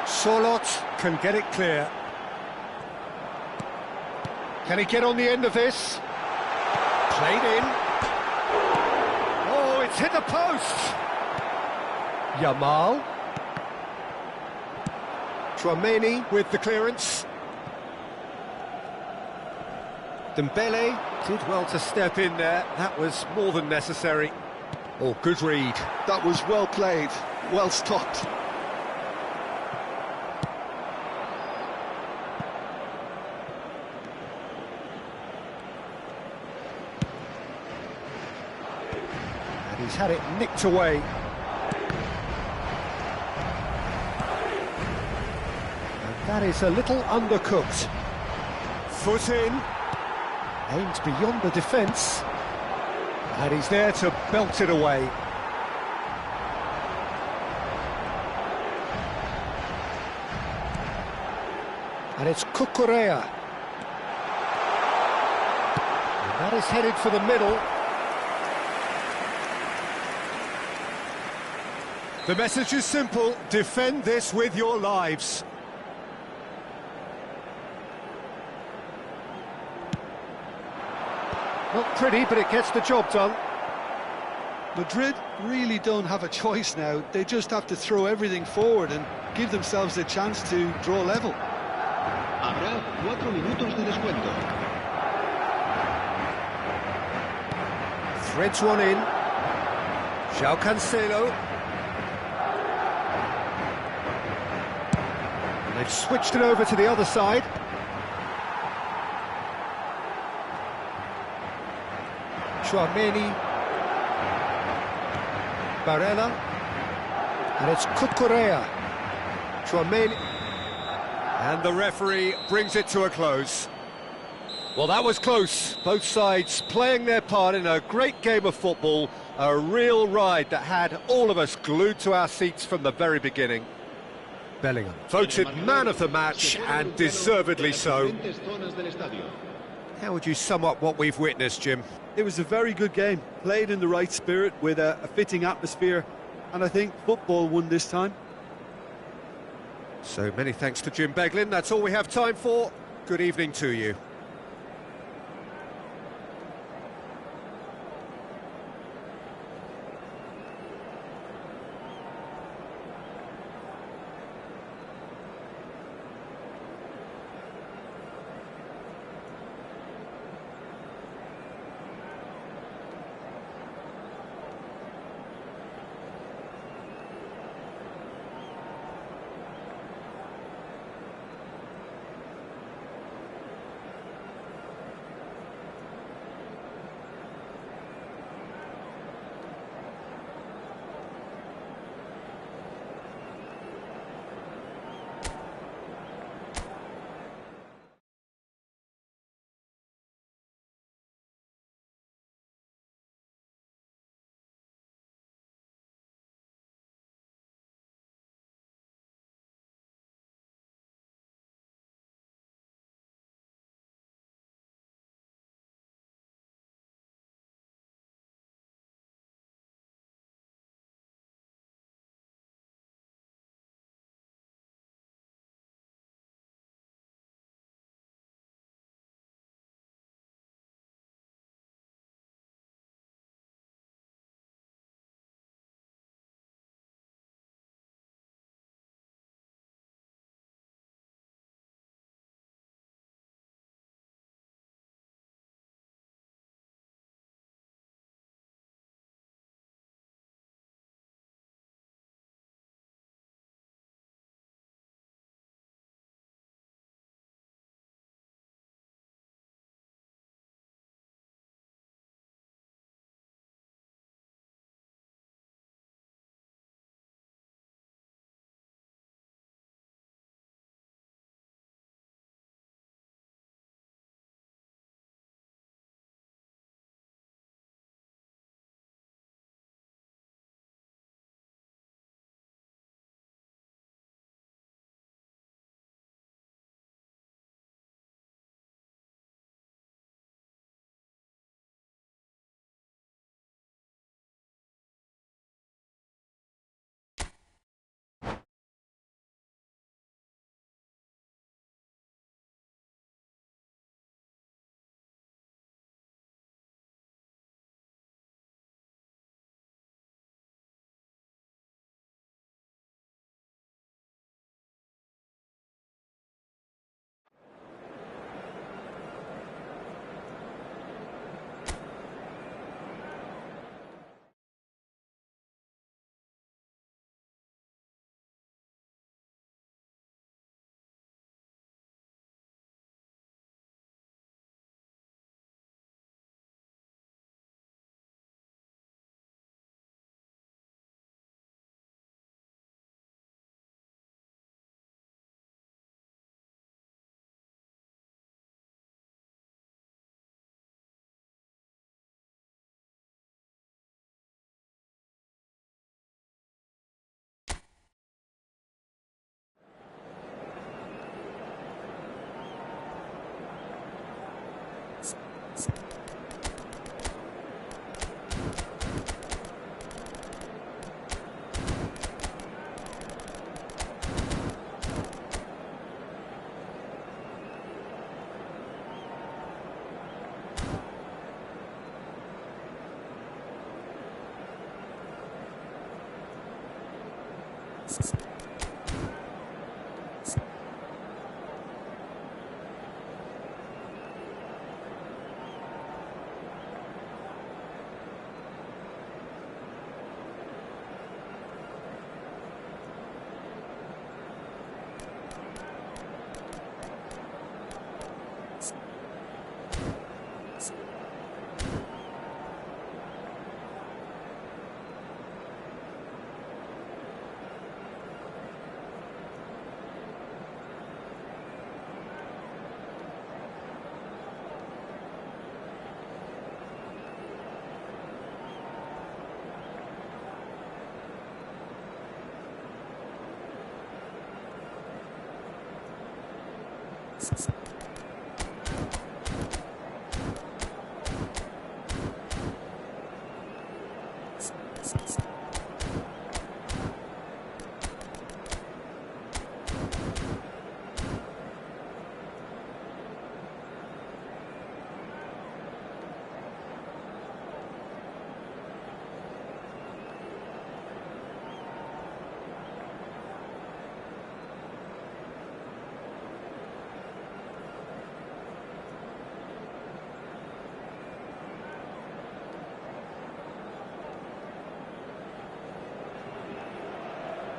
Sorloth can get it clear. Can he get on the end of this? Played in. Oh, it's hit the post. Yamal. Tchouaméni with the clearance. Dembele did well to step in there. That was more than necessary. Oh, good read. That was well played, well stopped. And he's had it nicked away. And that is a little undercooked. Foot in. Aimed beyond the defence. And he's there to belt it away. And it's Cucurella. And that is headed for the middle. The message is simple: defend this with your lives. Not pretty, but it gets the job done. Madrid really don't have a choice now. They just have to throw everything forward and give themselves a chance to draw level. Habrá 4 minutos de descuento. Threads one in. João Cancelo. And they've switched it over to the other side. Tchouaméni, Barella, and it's Cucurella. Tchouaméni, and the referee brings it to a close. Well, that was close. Both sides playing their part in a great game of football, a real ride that had all of us glued to our seats from the very beginning. Bellingham, voted man of the match, and deservedly so. How would you sum up what we've witnessed, Jim? It was a very good game, played in the right spirit with a fitting atmosphere, and I think football won this time. So many thanks to Jim Beglin. That's all we have time for. Good evening to you.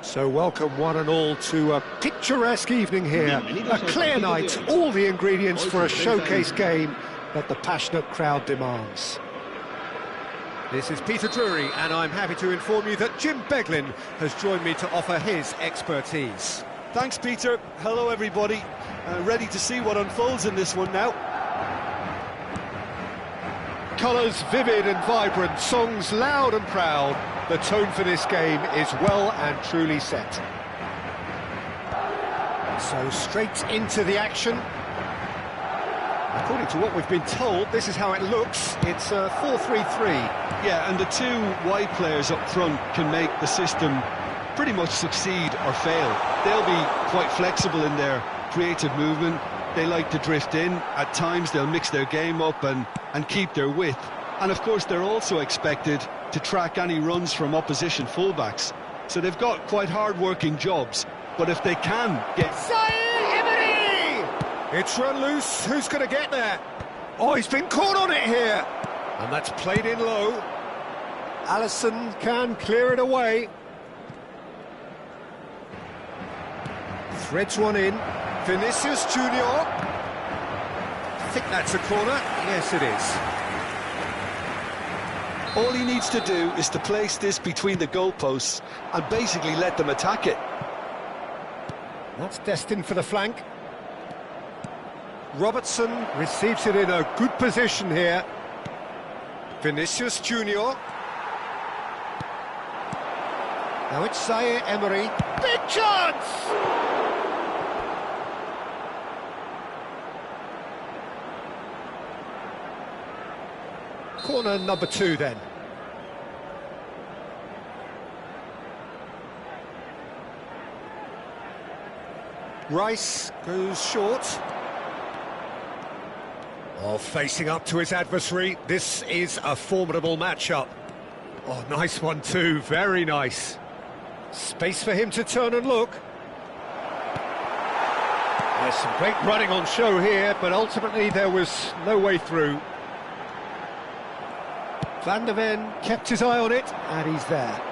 So welcome one and all to a picturesque evening here, a clear night, all the ingredients for a showcase game that the passionate crowd demands. This is Peter Drury, and I'm happy to inform you that Jim Beglin has joined me to offer his expertise. Thanks, Peter. Hello, everybody. Ready to see what unfolds in this one now. Colours vivid and vibrant, songs loud and proud. The tone for this game is well and truly set. So straight into the action. According to what we've been told, this is how it looks. It's a 4-3-3. Yeah, and the two wide players up front can make the system pretty much succeed or fail. They'll be quite flexible in their creative movement. They like to drift in. At times they'll mix their game up and keep their width. And of course they're also expected to track any runs from opposition fullbacks. So they've got quite hard-working jobs. But if they can get... It's run loose. Who's going to get there? Oh, he's been caught on it here. And that's played in low. Allison can clear it away. Threads one in. Vinicius Junior. I think that's a corner. Yes, it is. All he needs to do is to place this between the goalposts and basically let them attack it. That's destined for the flank. Robertson receives it in a good position here. Vinicius Junior. Now it's Zaire Emery. Big chance! Corner number 2 then. Rice goes short. Oh, facing up to his adversary. This is a formidable matchup. Oh, nice one too, very nice. Space for him to turn and look. There's some great running on show here, but ultimately there was no way through. Van der Ven kept his eye on it, and he's there.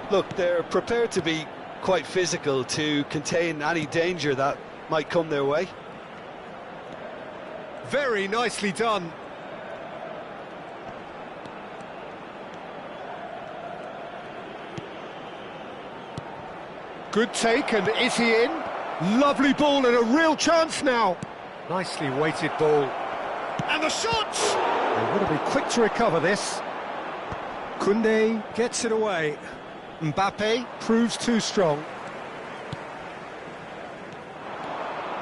Look, they're prepared to be quite physical to contain any danger that might come their way. Very nicely done. Good take, and is he in? Lovely ball and a real chance now. Nicely weighted ball. And the shot! They want to be quick to recover this. Koundé gets it away. Mbappe proves too strong.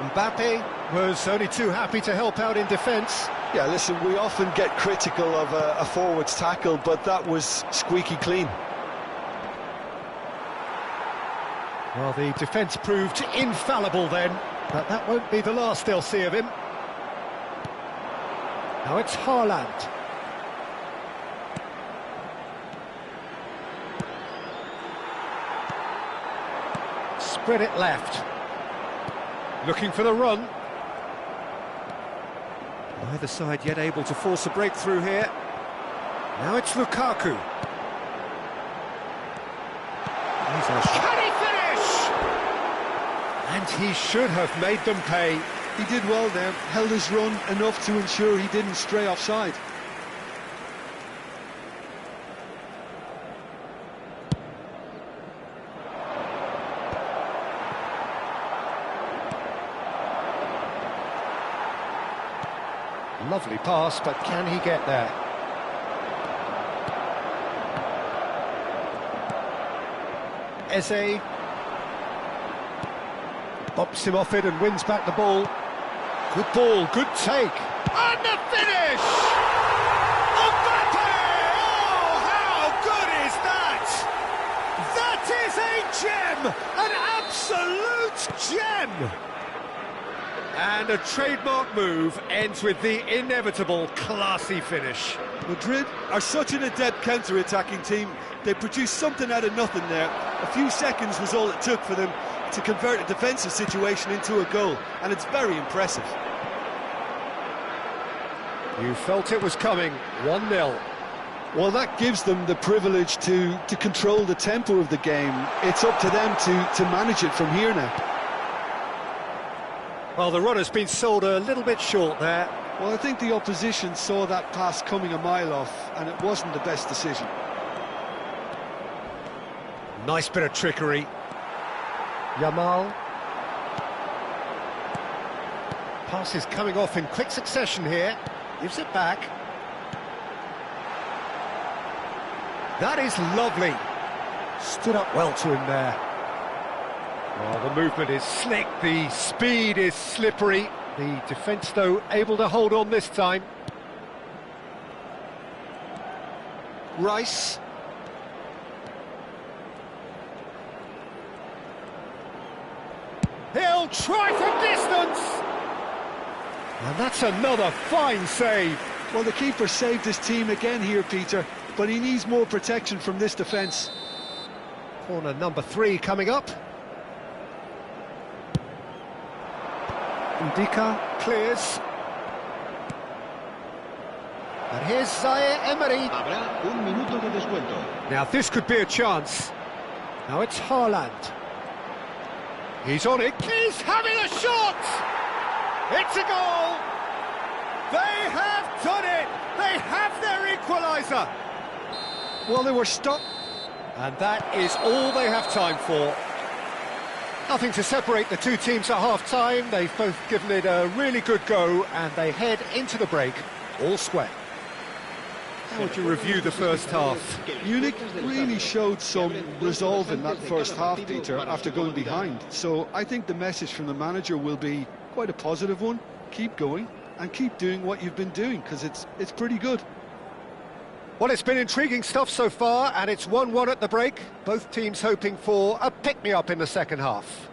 Mbappe was only too happy to help out in defence. Yeah, listen, we often get critical of a forward's tackle, but that was squeaky clean. Well, the defence proved infallible then, but that won't be the last they'll see of him. Now it's Haaland. Spread it left. Looking for the run. Neither side yet able to force a breakthrough here. Now it's Lukaku. Can he finish? And he should have made them pay. He did well there, held his run enough to ensure he didn't stray offside. Lovely pass, but can he get there? Eze. Bops him off it and wins back the ball. Good ball, good take. And the finish! Mbappe! Oh, how good is that? That is a gem! An absolute gem! And a trademark move ends with the inevitable classy finish. Madrid are such an adept counter-attacking team. They produced something out of nothing there. A few seconds was all it took for them to convert a defensive situation into a goal, and it's very impressive. You felt it was coming, 1-0. Well, that gives them the privilege to control the tempo of the game. It's up to them to manage it from here now. Well, the runner's been sold a little bit short there. Well, I think the opposition saw that pass coming a mile off, and it wasn't the best decision. Nice bit of trickery. Yamal. Pass is coming off in quick succession here. Gives it back. That is lovely. Stood up well to him there. Well, the movement is slick, the speed is slippery. The defence, though, able to hold on this time. Rice. He'll try from distance! And that's another fine save. Well, the keeper saved his team again here, Peter, but he needs more protection from this defence. Corner number 3 coming up. Ndika clears. And here's Zaire Emery. Habrá un minuto de descuento. Now this could be a chance. Now it's Haaland. He's on it. He's having a shot! It's a goal! They have done it! They have their equaliser! Well, they were stuck. And that is all they have time for. Nothing to separate the two teams at half-time. They've both given it a really good go, and they head into the break all square. How would you review the first half? Munich really showed some resolve in that first half, Peter, after going behind. So I think the message from the manager will be quite a positive one. Keep going and keep doing what you've been doing, because it's pretty good. Well, it's been intriguing stuff so far, and it's 1-1 at the break. Both teams hoping for a pick-me-up in the second half.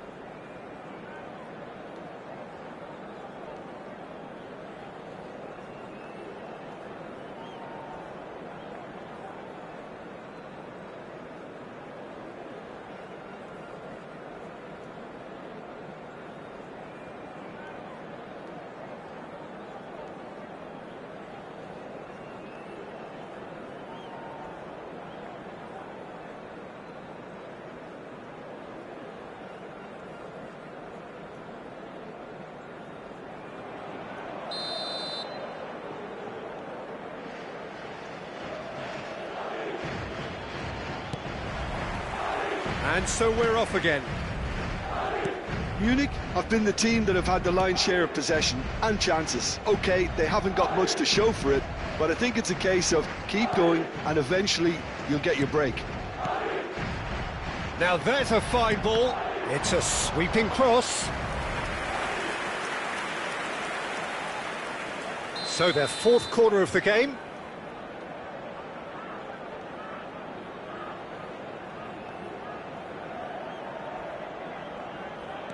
And so we're off again. Munich have been the team that have had the lion's share of possession and chances. OK, they haven't got much to show for it, but I think it's a case of keep going and eventually you'll get your break. Now there's a fine ball. It's a sweeping cross. So their fourth corner of the game.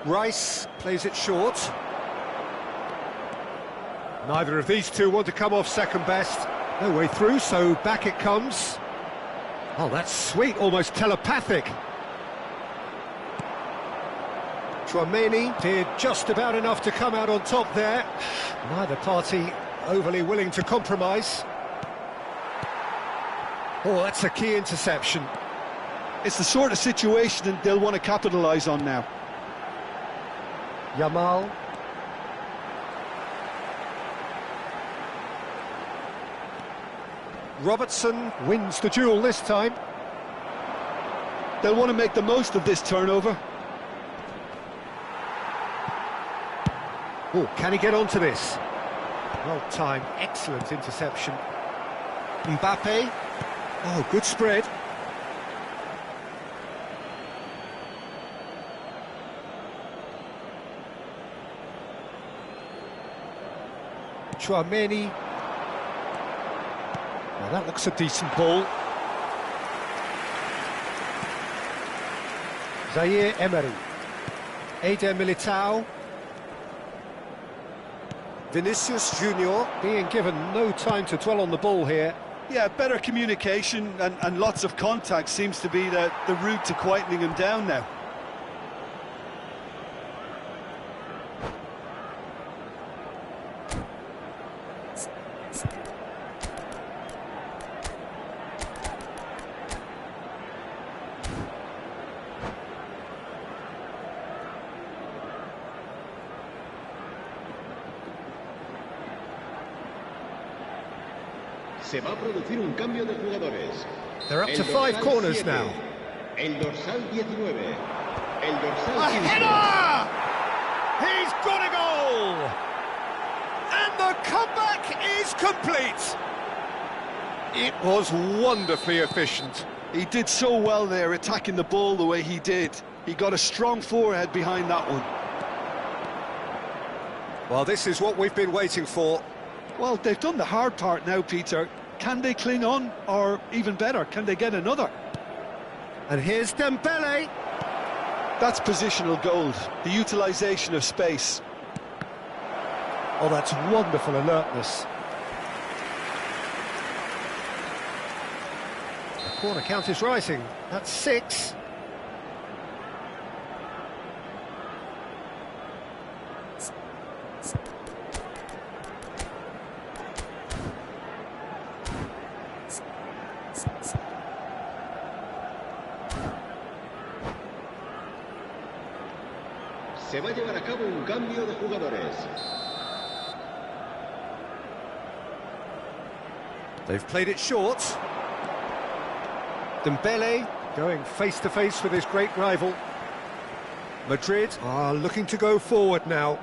Rice plays it short. Neither of these two want to come off second best. No way through, so back it comes. Oh, that's sweet, almost telepathic. Chouameni did just about enough to come out on top there. Neither party overly willing to compromise. Oh, that's a key interception. It's the sort of situation that they'll want to capitalise on now. Yamal. Robertson wins the duel this time. They'll want to make the most of this turnover. Oh, can he get onto this? Well timed, excellent interception. Mbappe. Oh, good spread. Chouameni. Well, that looks a decent ball. Zaire Emery. Eder Militao. Vinicius Junior being given no time to dwell on the ball here. Yeah, better communication and lots of contact seems to be the route to quietening him down now. Se va a producir un cambio de jugadores. They're up to 5 corners 7, now. El dorsal 19. El dorsal A 15. header! He's got a goal! And the comeback is complete! It was wonderfully efficient. He did so well there, attacking the ball the way he did. He got a strong forehead behind that one. Well, this is what we've been waiting for. Well, they've done the hard part now, Peter. Can they cling on, or even better, can they get another? And here's Dembele. That's positional gold, the utilisation of space. Oh, that's wonderful alertness. The corner count is rising. That's 6. Se va a llevar a cabo un cambio de jugadores. They've played it short. Dembele going face-to-face with his great rival. Madrid are looking to go forward now.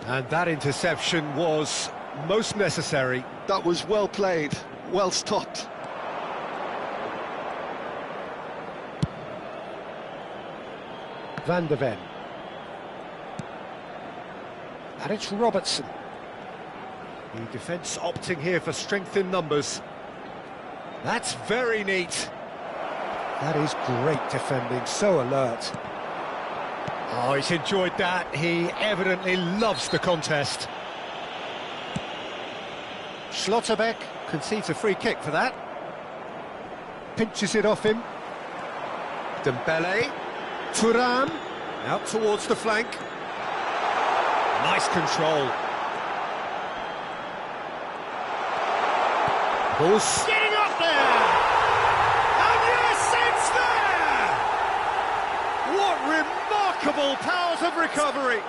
And that interception was most necessary. That was well played, well stopped. Van de Ven. And it's Robertson. The defence opting here for strength in numbers. That's very neat. That is great defending, so alert. Oh, he's enjoyed that. He evidently loves the contest. Schlotterbeck concedes a free kick for that. Pinches it off him. Dembele. Thuram, out towards the flank. Nice control. Ball's getting up there! And yes, it's there! What remarkable powers of recovery!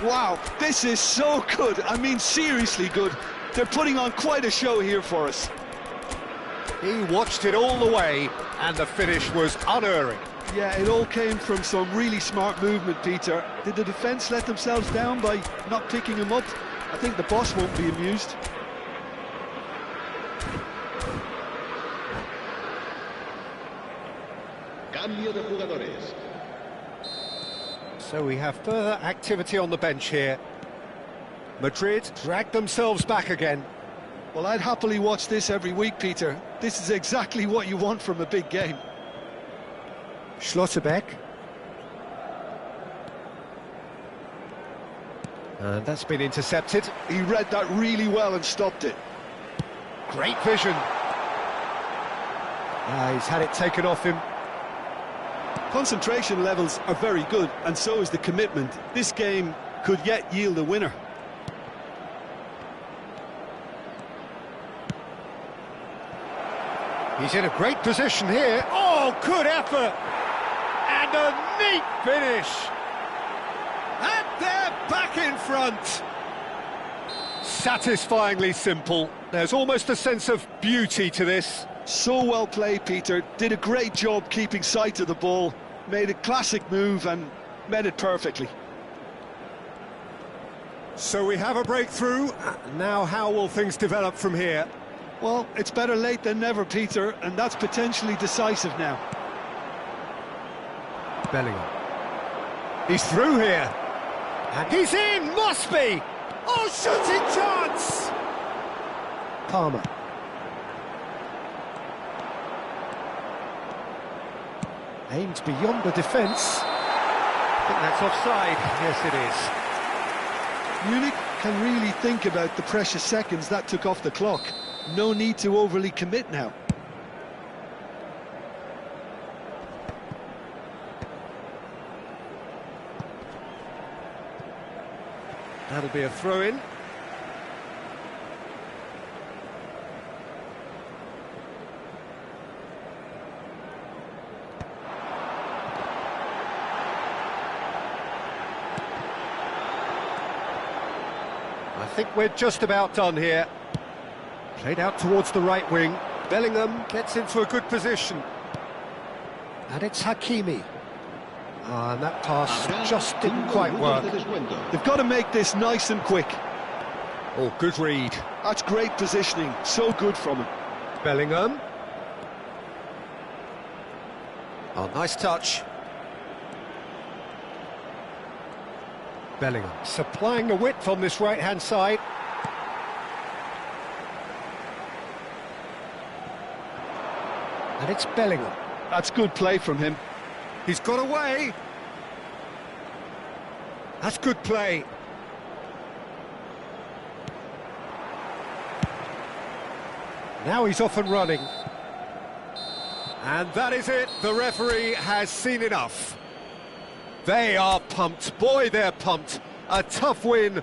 Wow, this is so good. I mean, seriously good. They're putting on quite a show here for us. He watched it all the way, and the finish was unerring. Yeah, it all came from some really smart movement, Peter. Did the defence let themselves down by not picking him up? I think the boss won't be amused. Cambio de jugadores. So we have further activity on the bench here. Madrid dragged themselves back again. Well, I'd happily watch this every week, Peter. This is exactly what you want from a big game. Schlotterbeck. And that's been intercepted. He read that really well and stopped it. Great vision. He's had it taken off him. Concentration levels are very good, and so is the commitment. This game could yet yield a winner. He's in a great position here. Oh, good effort! And a neat finish! And they're back in front! Satisfyingly simple. There's almost a sense of beauty to this. So well played, Peter. Did a great job keeping sight of the ball. Made a classic move and met it perfectly. So we have a breakthrough. Now how will things develop from here? Well, it's better late than never, Peter, and that's potentially decisive now. Bellingham. He's through here. And he's in, must be! Oh, shooting chance! Palmer. Aimed beyond the defence. I think that's offside. Yes, it is. Munich can really think about the precious seconds that took off the clock. No need to overly commit now. That'll be a throw-in. I think we're just about done here. Played out towards the right wing. Bellingham gets into a good position. And it's Hakimi. And that pass just didn't quite work. They've got to make this nice and quick. Oh, good read. That's great positioning. So good from him. Bellingham. Oh, nice touch. Bellingham supplying the width on this right-hand side. And it's Bellingham. That's good play from him. He's got away. That's good play. Now he's off and running. And that is it. The referee has seen enough. They are pumped. Boy, they're pumped. A tough win.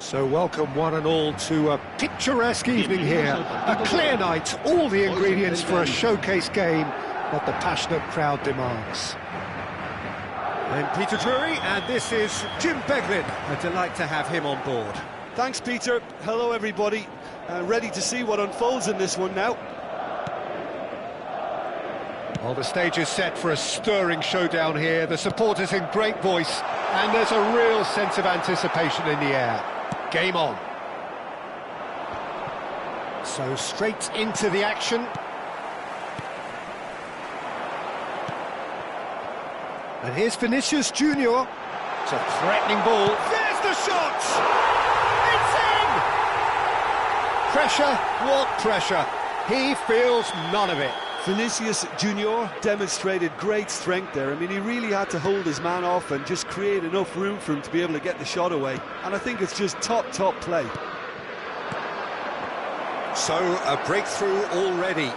So welcome one and all to a picturesque evening here. A clear night, all the ingredients for a showcase game that the passionate crowd demands. I'm Peter Drury, and this is Jim Beglin. A delight to have him on board. Thanks, Peter. Hello, everybody. Ready to see what unfolds in this one now. Well, the stage is set for a stirring showdown here. The supporters in great voice, and there's a real sense of anticipation in the air. Game on. So straight into the action. And here's Vinicius Junior. It's a threatening ball. There's the shot! It's in! Pressure, what pressure? He feels none of it. Vinicius Junior demonstrated great strength there. I mean, he really had to hold his man off and just create enough room for him to be able to get the shot away. And I think it's just top play. So, a breakthrough already.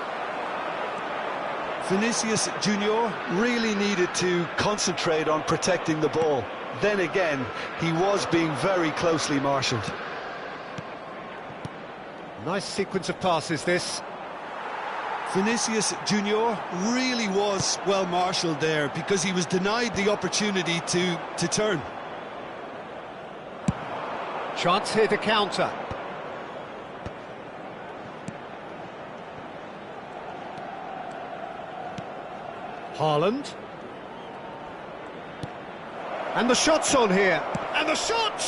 Vinicius Junior really needed to concentrate on protecting the ball. Then again, he was being very closely marshalled. Nice sequence of passes, this. Vinicius Junior really was well marshalled there because he was denied the opportunity to turn. Chance here to counter. Haaland. And the shot's on here. And the shot!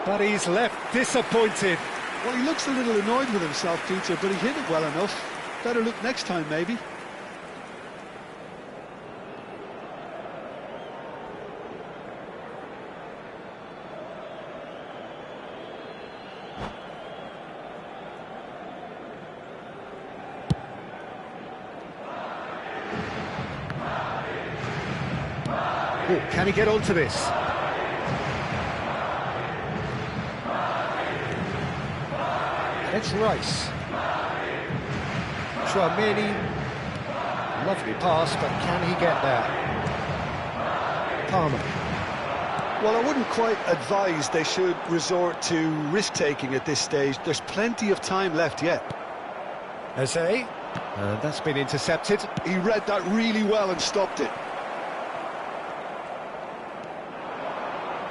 But he's left disappointed. Well, he looks a little annoyed with himself, Peter, but he hit it well enough. Better look next time, maybe. Oh, can he get onto this? It's Rice. Chouameni. Lovely pass, but can he get there? Palmer. Well, I wouldn't quite advise they should resort to risk-taking at this stage. There's plenty of time left yet. Eze. And that's been intercepted. He read that really well and stopped it.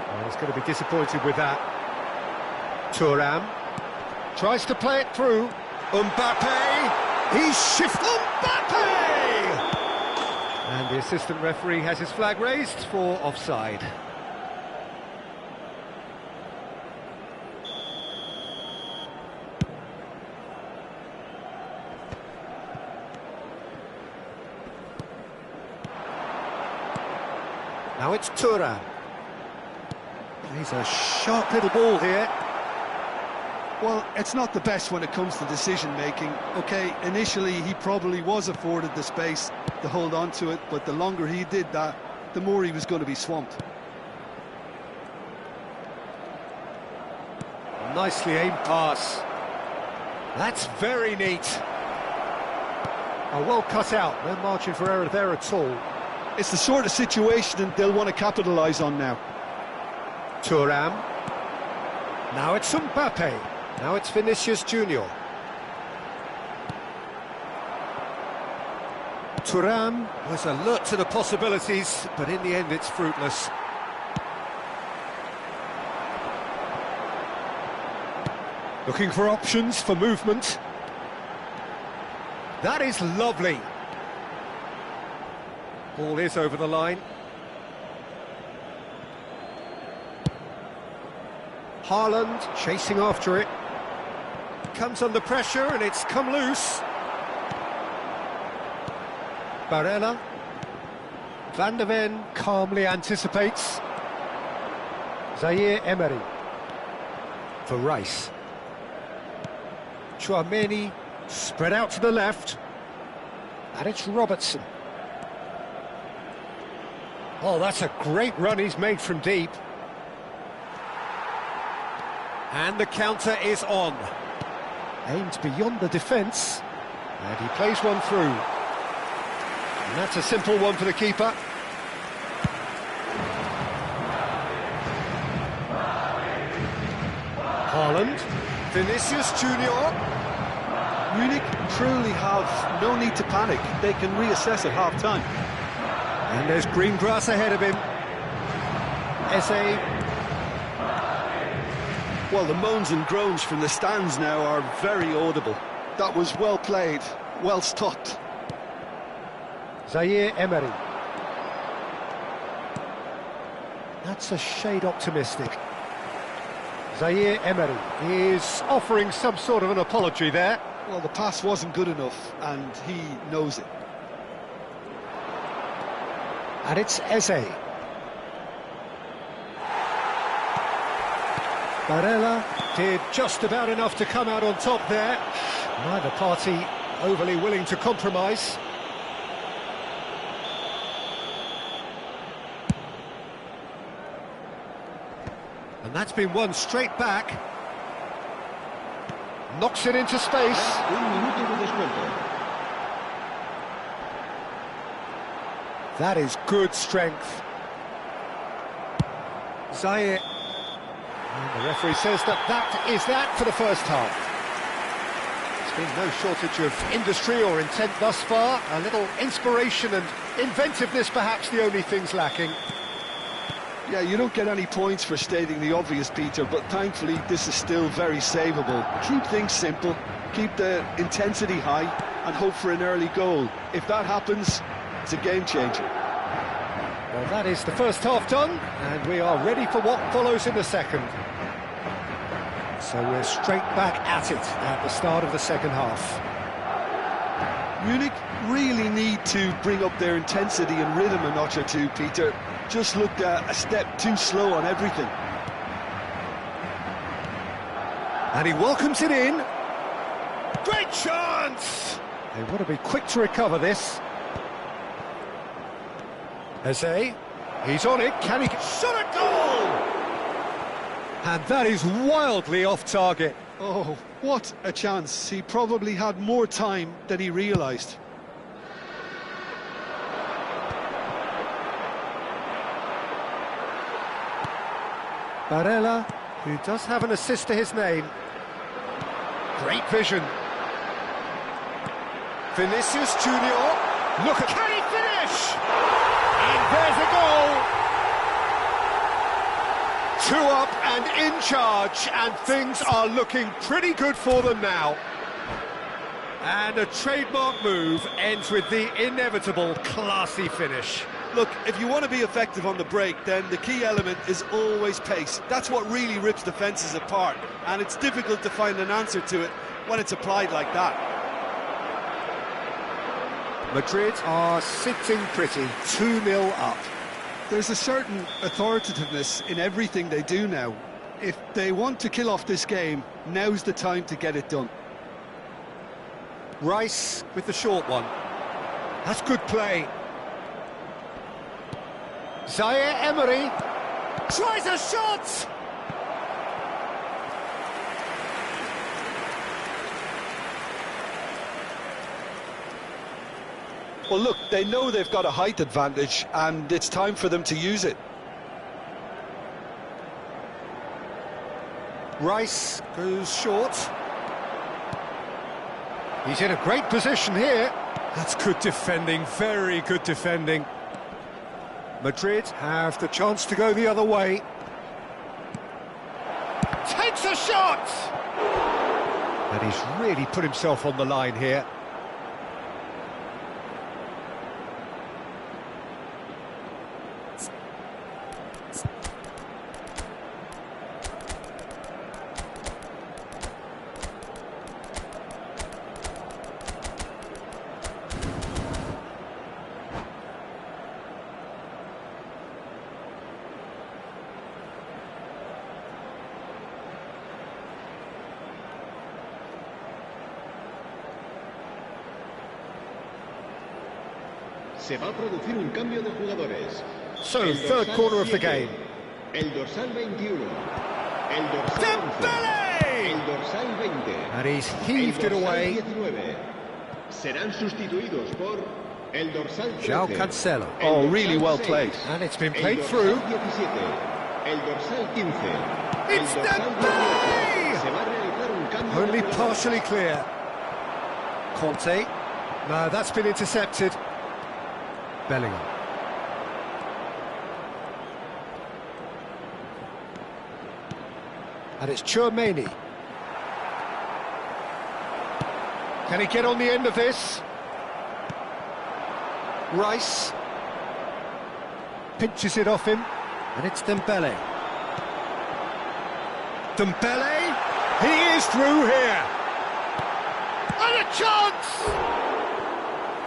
Well, he's going to be disappointed with that. Thuram. Tries to play it through. Mbappe! He's shifted! Mbappe! And the assistant referee has his flag raised for offside. Now it's Thuram. He's a sharp little ball here. Well, it's not the best when it comes to decision-making. OK, initially he probably was afforded the space to hold on to it, but the longer he did that, the more he was going to be swamped. Nicely aimed pass. That's very neat. Oh, well cut out. No margin for error there at all. It's the sort of situation they'll want to capitalise on now. Thuram. Now it's Mbappe. Now it's Vinicius Junior. Thuram was alert to the possibilities, but in the end it's fruitless. Looking for options for movement. That is lovely. Ball is over the line. Haaland chasing after it. Comes under pressure and it's come loose. Barella. Van de Ven calmly anticipates. Zaire Emery. For Rice. Chouameni spread out to the left. And it's Robertson. Oh, that's a great run he's made from deep. And the counter is on. Aimed beyond the defence. And he plays one through. And that's a simple one for the keeper. Haaland. Vinicius Junior. Munich truly have no need to panic. They can reassess at half-time. And there's green grass ahead of him. Eze. Well, the moans and groans from the stands now are very audible. That was well played, well stopped. Zaire Emery. That's a shade optimistic. Zaire Emery is offering some sort of an apology there. Well, the pass wasn't good enough, and he knows it. And it's Eze. Barella did just about enough to come out on top there. Neither party overly willing to compromise. And that's been won straight back. Knocks it into space. That is good strength. Zaire. And the referee says that is that for the first half. There's been no shortage of industry or intent thus far. A little inspiration and inventiveness perhaps the only things lacking. Yeah, you don't get any points for stating the obvious, Peter, but thankfully this is still very savable. Keep things simple, keep the intensity high, and hope for an early goal. If that happens, it's a game changer. Well, that is the first half done, and we are ready for what follows in the second. So we're straight back at it at the start of the second half. Munich really need to bring up their intensity and rhythm a notch or two, Peter. Just looked a step too slow on everything. And he welcomes it in. Great chance! They want to be quick to recover this. Eze, he's on it, can he shot a goal? And that is wildly off target. Oh, what a chance. He probably had more time than he realised. Barella, who does have an assist to his name. Great vision. Vinicius Junior. Look at... Can he finish? And there's a goal! 2 up and in charge, and things are looking pretty good for them now. And a trademark move ends with the inevitable classy finish. Look, if you want to be effective on the break, then the key element is always pace. That's what really rips defences apart, and it's difficult to find an answer to it when it's applied like that. Madrid are sitting pretty, 2-0 up. There's a certain authoritativeness in everything they do now. If they want to kill off this game, now's the time to get it done. Rice with the short one. That's good play. Zaire Emery tries a shot! Well, look, they know they've got a height advantage, and it's time for them to use it. Rice goes short. He's in a great position here. That's good defending, very good defending. Madrid have the chance to go the other way. Takes a shot! And he's really put himself on the line here. Se va a producir un cambio de jugadores. So, third corner of the game. El dorsal 21. El dorsal 11. El dorsal 20. And he's heaved it away. 19. Serán sustituidos por el dorsal 13. João Cancelo. Oh, really well played. And it's been played through. El dorsal 15. It's Dembele! Se va a realizar un cambio. Only partially clear. Conte. No, that's been intercepted. Bellingham. And it's Tchouaméni. Can he get on the end of this? Rice. Pinches it off him. And it's Dembele. Dembele. He is through here. And a chance!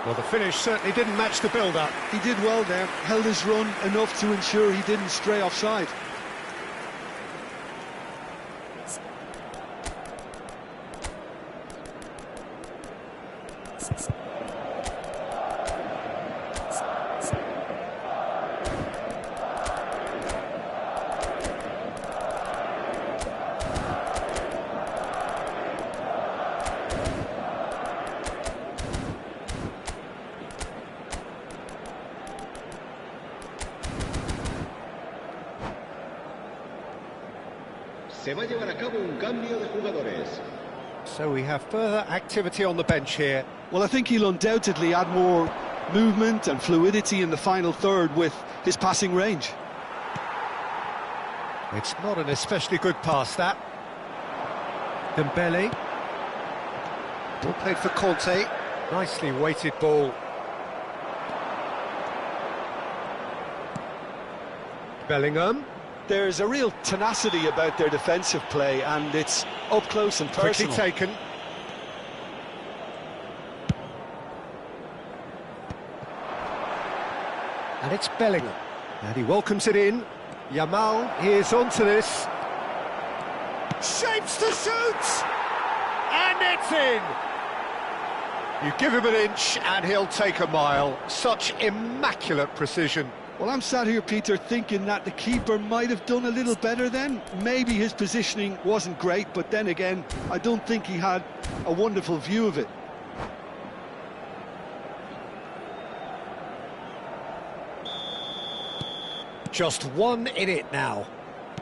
Well, the finish certainly didn't match the build-up. He did well there, held his run enough to ensure he didn't stray offside. Se va a llevar a cabo un cambio de jugadores. So we have further activity on the bench here. Well, I think he'll undoubtedly add more movement and fluidity in the final third with his passing range. It's not an especially good pass, that. Dembele. Ball played for Conte. Nicely weighted ball. Bellingham. There's a real tenacity about their defensive play, and it's up close and personal. Quickly taken. And it's Bellingham. And he welcomes it in. Yamal, he is onto this. Shapes to shoot! And it's in! You give him an inch and he'll take a mile. Such immaculate precision. Well, I'm sat here, Peter, thinking that the keeper might have done a little better then. Maybe his positioning wasn't great, but then again, I don't think he had a wonderful view of it. Just one in it now.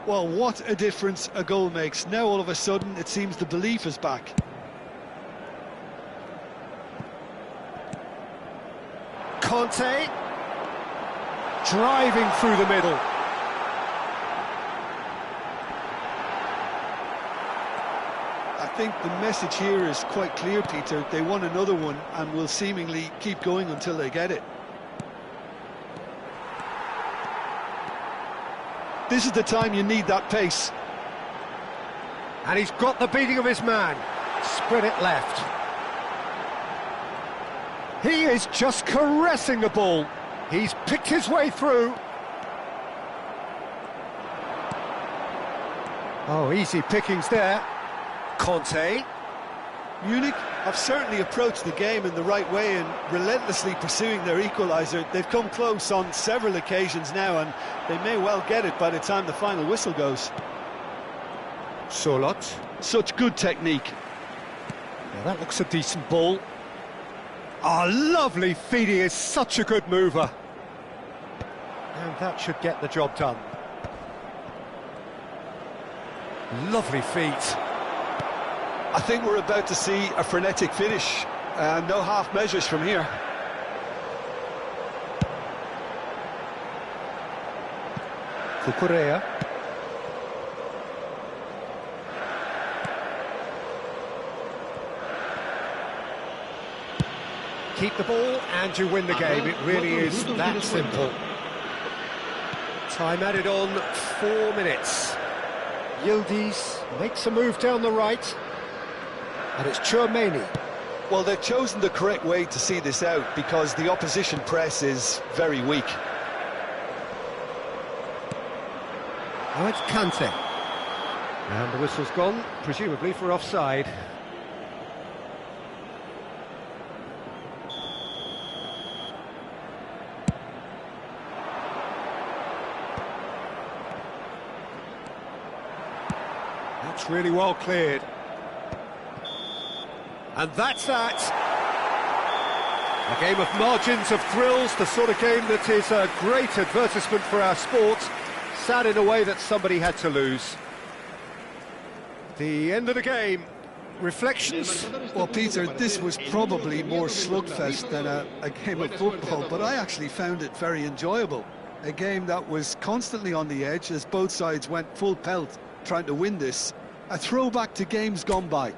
Well, what a difference a goal makes. Now, all of a sudden, it seems the belief is back. Conte. Driving through the middle. I think the message here is quite clear, Peter. They want another one and will seemingly keep going until they get it. This is the time you need that pace. And he's got the beating of his man. Spread it left. He is just caressing the ball. He's picked his way through. Oh, easy pickings there. Conte. Munich have certainly approached the game in the right way and relentlessly pursuing their equaliser. They've come close on several occasions now, and they may well get it by the time the final whistle goes. Solot. Such good technique. Yeah, that looks a decent ball. Oh, lovely feed. He is such a good mover. And that should get the job done. Lovely feet. I think we're about to see a frenetic finish. No half measures from here. Cucurella. Keep the ball and you win the game. It really is that simple. Time added on, 4 minutes. Yildiz makes a move down the right. And it's Tchouaméni. Well, they've chosen the correct way to see this out because the opposition press is very weak. Now it's Kante. And the whistle's gone, presumably for offside. That's really well cleared. And that's that. A game of margins, of thrills, the sort of game that is a great advertisement for our sport. Sad in a way that somebody had to lose. The end of the game. Reflections? Well, Peter, this was probably more slugfest than a game of football, but I actually found it very enjoyable. A game that was constantly on the edge as both sides went full pelt trying to win this. A throwback to games gone by.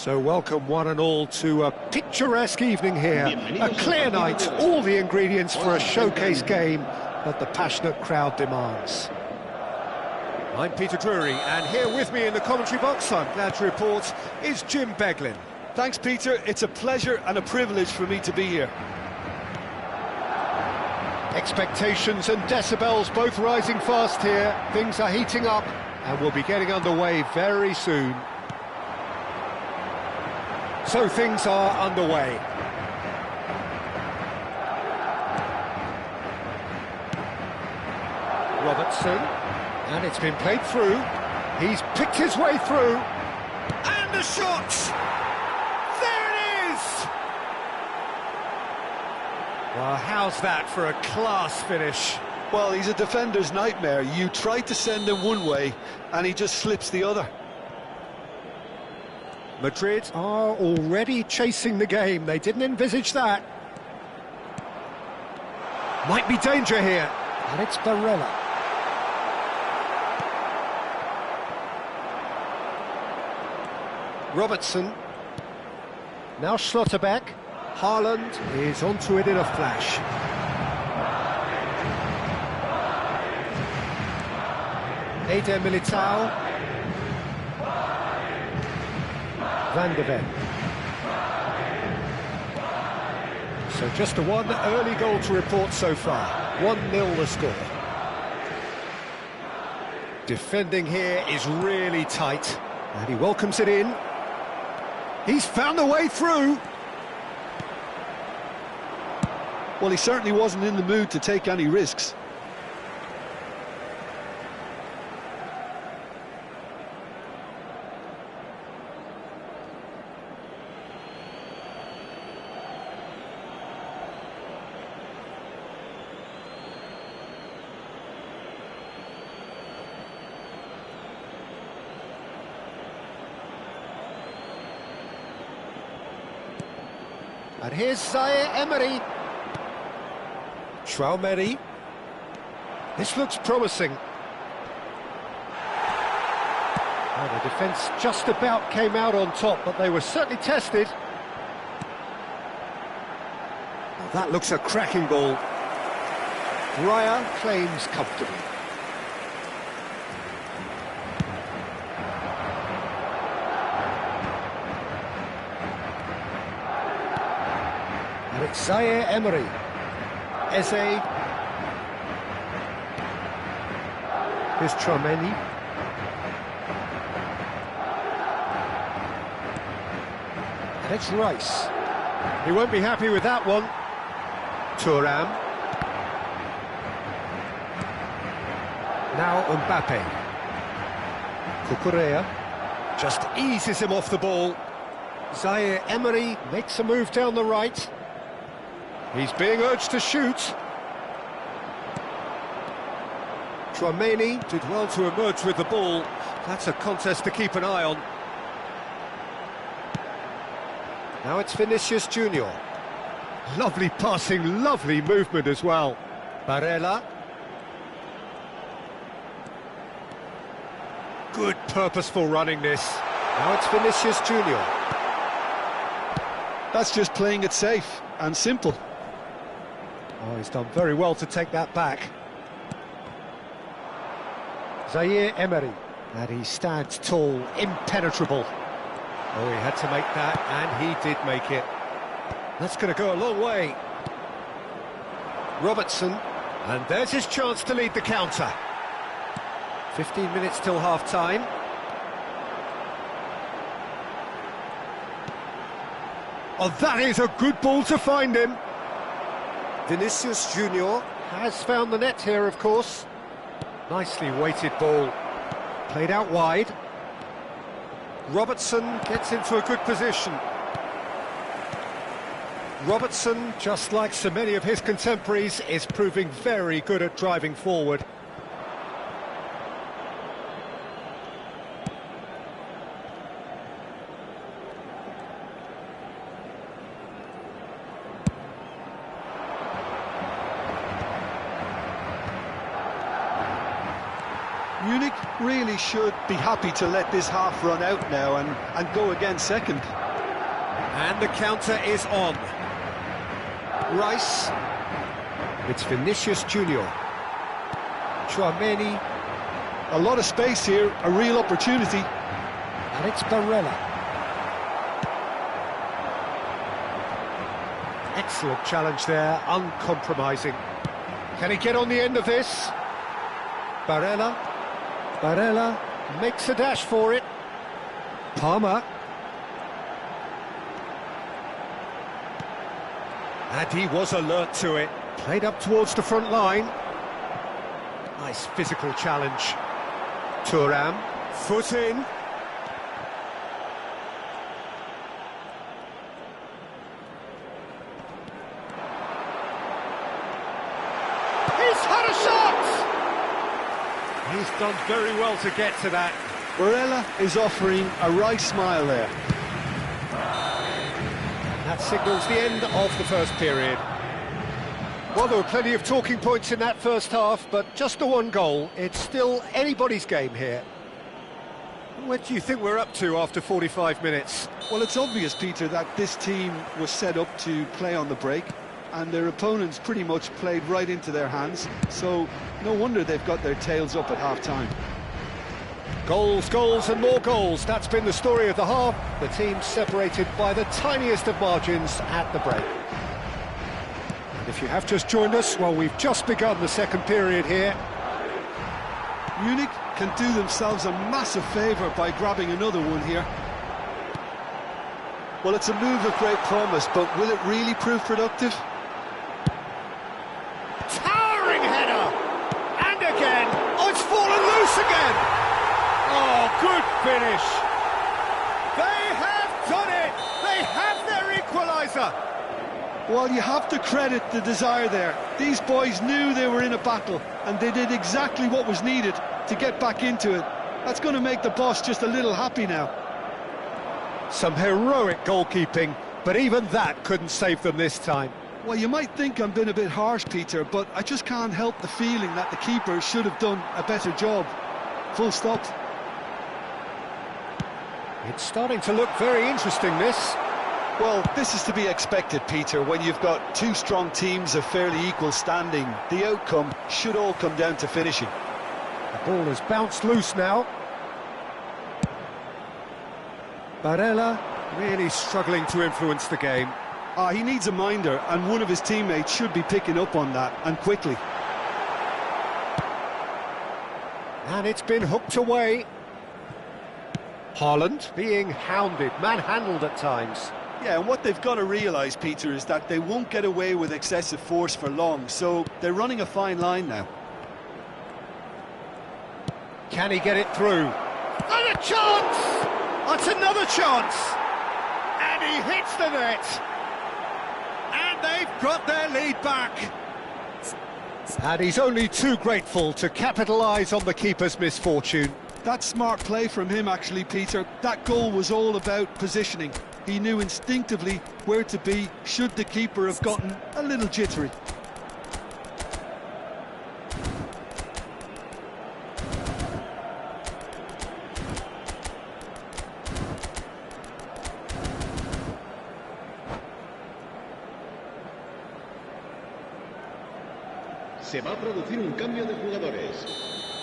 So welcome one and all to a picturesque evening here, a clear night, all the ingredients for a showcase game that the passionate crowd demands. I'm Peter Drury, and here with me in the commentary box, I'm glad to report, is Jim Beglin. Thanks, Peter. It's a pleasure and a privilege for me to be here. Expectations and decibels both rising fast here. Things are heating up and we'll be getting underway very soon. So things are underway. Robertson, and it's been played through. He's picked his way through, and the shot! There it is! Well, how's that for a class finish? Well, he's a defender's nightmare. You try to send him one way, and he just slips the other. Madrid are already chasing the game. They didn't envisage that. Might be danger here. And it's Barella. Robertson. Now Schlotterbeck. Haaland is onto it in a flash. Eder Militao. Van de Ven. So just a one early goal to report so far. 1-0 the score. Defending here is really tight, and he welcomes it in. He's found a way through. Well, he certainly wasn't in the mood to take any risks. And here's Zaire Emery. Traumeri. This looks promising. Well, the defence just about came out on top, but they were certainly tested. Well, that looks a cracking ball. Raya claims comfortably. And it's Zaire Emery. Eze. Here's Traumeri. And it's Rice. He won't be happy with that one. Thuram. Now Mbappe. Cucurella just eases him off the ball. Zaire Emery makes a move down the right. He's being urged to shoot. Traumeri did well to emerge with the ball. That's a contest to keep an eye on. Now it's Vinicius Junior. Lovely passing, lovely movement as well. Barella. Good purposeful running this. Now it's Vinicius Junior. That's just playing it safe and simple. Oh, he's done very well to take that back. Zaire Emery. And he stands tall, impenetrable. Oh, he had to make that, and he did make it. That's going to go a long way. Robertson. And there's his chance to lead the counter. 15 minutes till half-time. Oh, that is a good ball to find him. Vinicius Junior has found the net here, of course. Nicely weighted ball. Played out wide. Robertson gets into a good position. Robertson, just like so many of his contemporaries, is proving very good at driving forward. Munich really should be happy to let this half run out now and go again second. And the counter is on. Rice. It's Vinicius Junior. Chouameni. A lot of space here, a real opportunity. And it's Barella. Excellent challenge there, uncompromising. Can he get on the end of this? Barella. Barella makes a dash for it. Palmer. And he was alert to it. Played up towards the front line. Nice physical challenge. Thuram, foot in. He's had a shot! He's done very well to get to that. Barella is offering a right smile there. That signals the end of the first period. Well, there were plenty of talking points in that first half, but just the one goal. It's still anybody's game here. What do you think we're up to after 45 minutes? Well, it's obvious, Peter, that this team was set up to play on the break, and their opponents pretty much played right into their hands, so no wonder they've got their tails up at half-time. Goals, goals and more goals. That's been the story of the half. The team separated by the tiniest of margins at the break. And if you have just joined us, well, we've just begun the second period here. Munich can do themselves a massive favour by grabbing another one here. Well, it's a move of great promise, but will it really prove productive? Towering header! And again! Oh, it's fallen loose again! Oh, good finish! They have done it! They have their equaliser! Well, you have to credit the desire there. These boys knew they were in a battle, and they did exactly what was needed to get back into it. That's going to make the boss just a little happy now. Some heroic goalkeeping, but even that couldn't save them this time. Well, you might think I'm being a bit harsh, Peter, but I just can't help the feeling that the keeper should have done a better job. Full stop. It's starting to look very interesting, this. Well, this is to be expected, Peter. When you've got two strong teams of fairly equal standing, the outcome should all come down to finishing. The ball has bounced loose now. Barella really struggling to influence the game. He needs a minder, and one of his teammates should be picking up on that, and quickly. And it's been hooked away. Haaland being hounded, manhandled at times. Yeah, and what they've got to realise, Peter, is that they won't get away with excessive force for long, so they're running a fine line now. Can he get it through? And a chance! That's another chance! And he hits the net! And they've got their lead back! And he's only too grateful to capitalise on the keeper's misfortune. That's smart play from him, actually, Peter. That goal was all about positioning. He knew instinctively where to be should the keeper have gotten a little jittery. Se va a producir un cambio de jugadores.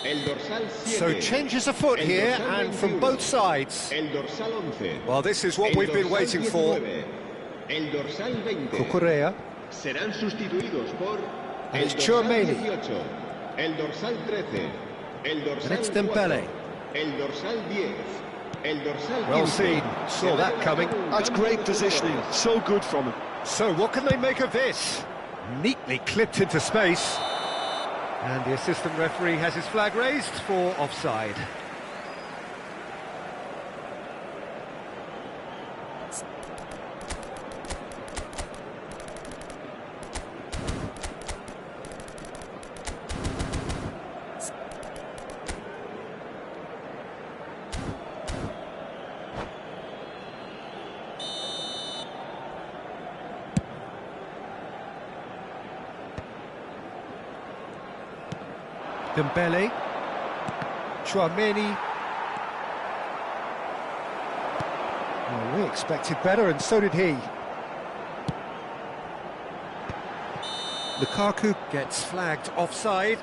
El dorsal 7. So changes afoot here, and from both sides. El dorsal 11. Well, this is what we've been waiting for. El dorsal 20. Cucurella. Serán sustituidos por And el it's dorsal Chouameni. 18, el dorsal 13, el dorsal And it's 4, Dembele. el dorsal 10, el dorsal 15. Well seen, saw that coming. That's great positioning, so good from him. So what can they make of this? Neatly clipped into space. And the assistant referee has his flag raised for offside. Dembele. Tchouameni. Well, we expected better, and so did he. Lukaku gets flagged offside.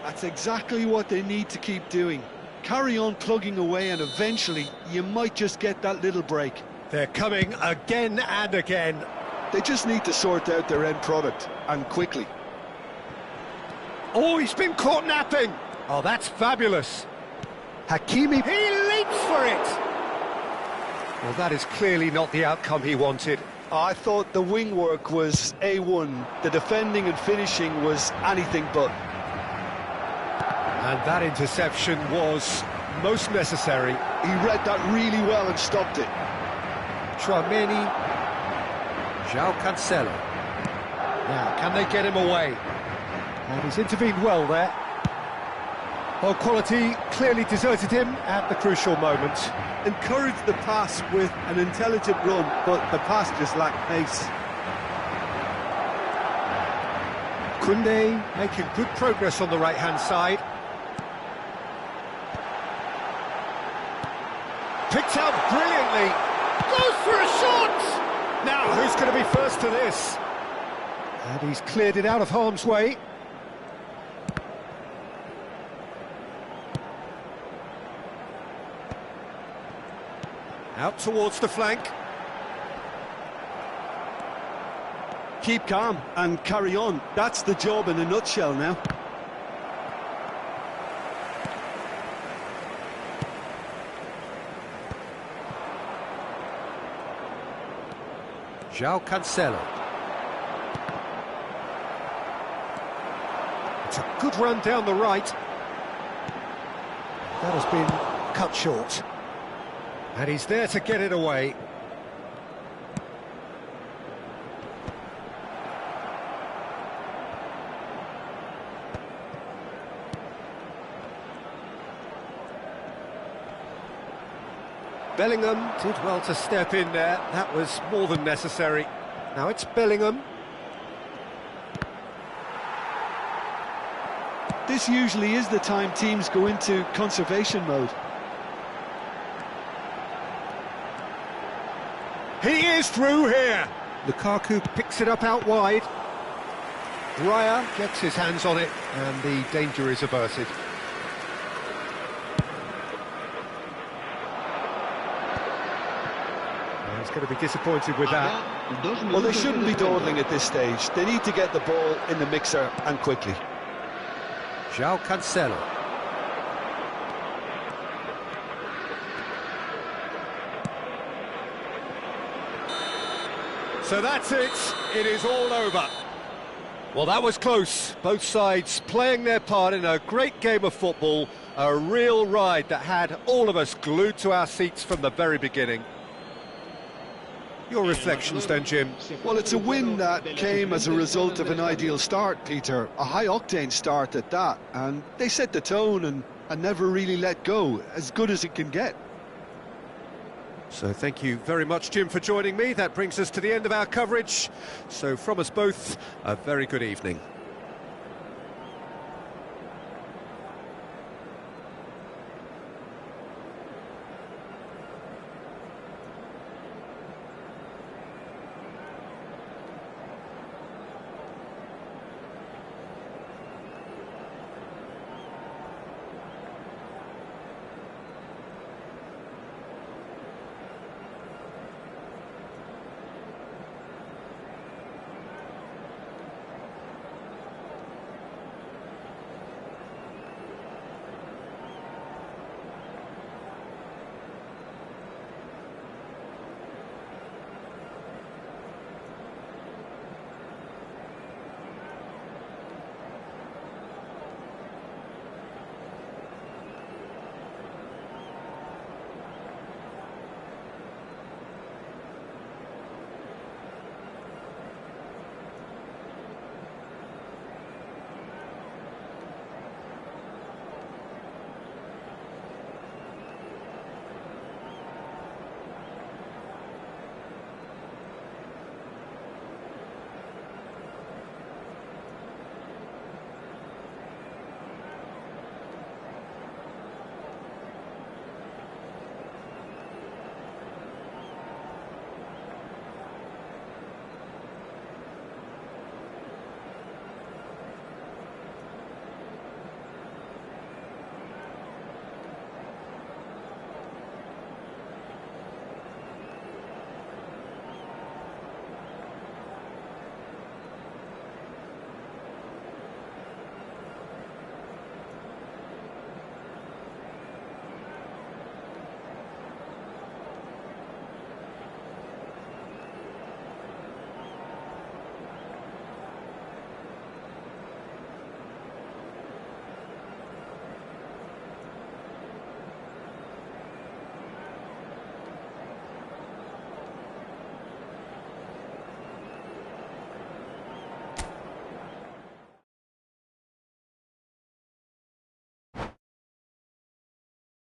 That's exactly what they need to keep doing. Carry on plugging away, and eventually you might just get that little break. They're coming again and again. They just need to sort out their end product, and quickly. Oh, he's been caught napping. Oh, that's fabulous. Hakimi, he leaps for it. Well, that is clearly not the outcome he wanted. I thought the wing work was A1. The defending and finishing was anything but. And that interception was most necessary. He read that really well and stopped it. Tchouameni. João Cancelo. Now, can they get him away? And he's intervened well there. Well, quality clearly deserted him at the crucial moment. Encouraged the pass with an intelligent run, but the pass just lacked pace. Koundé making good progress on the right-hand side. Picked out brilliantly. Goes for a shot! Now, who's going to be first to this? And he's cleared it out of harm's way. Out towards the flank. Keep calm and carry on. That's the job in a nutshell now. João Cancelo. It's a good run down the right. That has been cut short. And he's there to get it away. Bellingham did well to step in there. That was more than necessary. Now it's Bellingham. This usually is the time teams go into conservation mode. He is through here. Lukaku picks it up out wide. Raya gets his hands on it, and the danger is averted. He's going to be disappointed with that. Well, they shouldn't be dawdling at this stage. They need to get the ball in the mixer, and quickly. João Cancelo. So that's it. It is all over. Well, that was close. Both sides playing their part in a great game of football. A real ride that had all of us glued to our seats from the very beginning. Your reflections then, Jim? Well, it's a win that came as a result of an ideal start, Peter. A high-octane start at that. And they set the tone and never really let go. As good as it can get. So thank you very much, Jim, for joining me. That brings us to the end of our coverage. So from us both, a very good evening.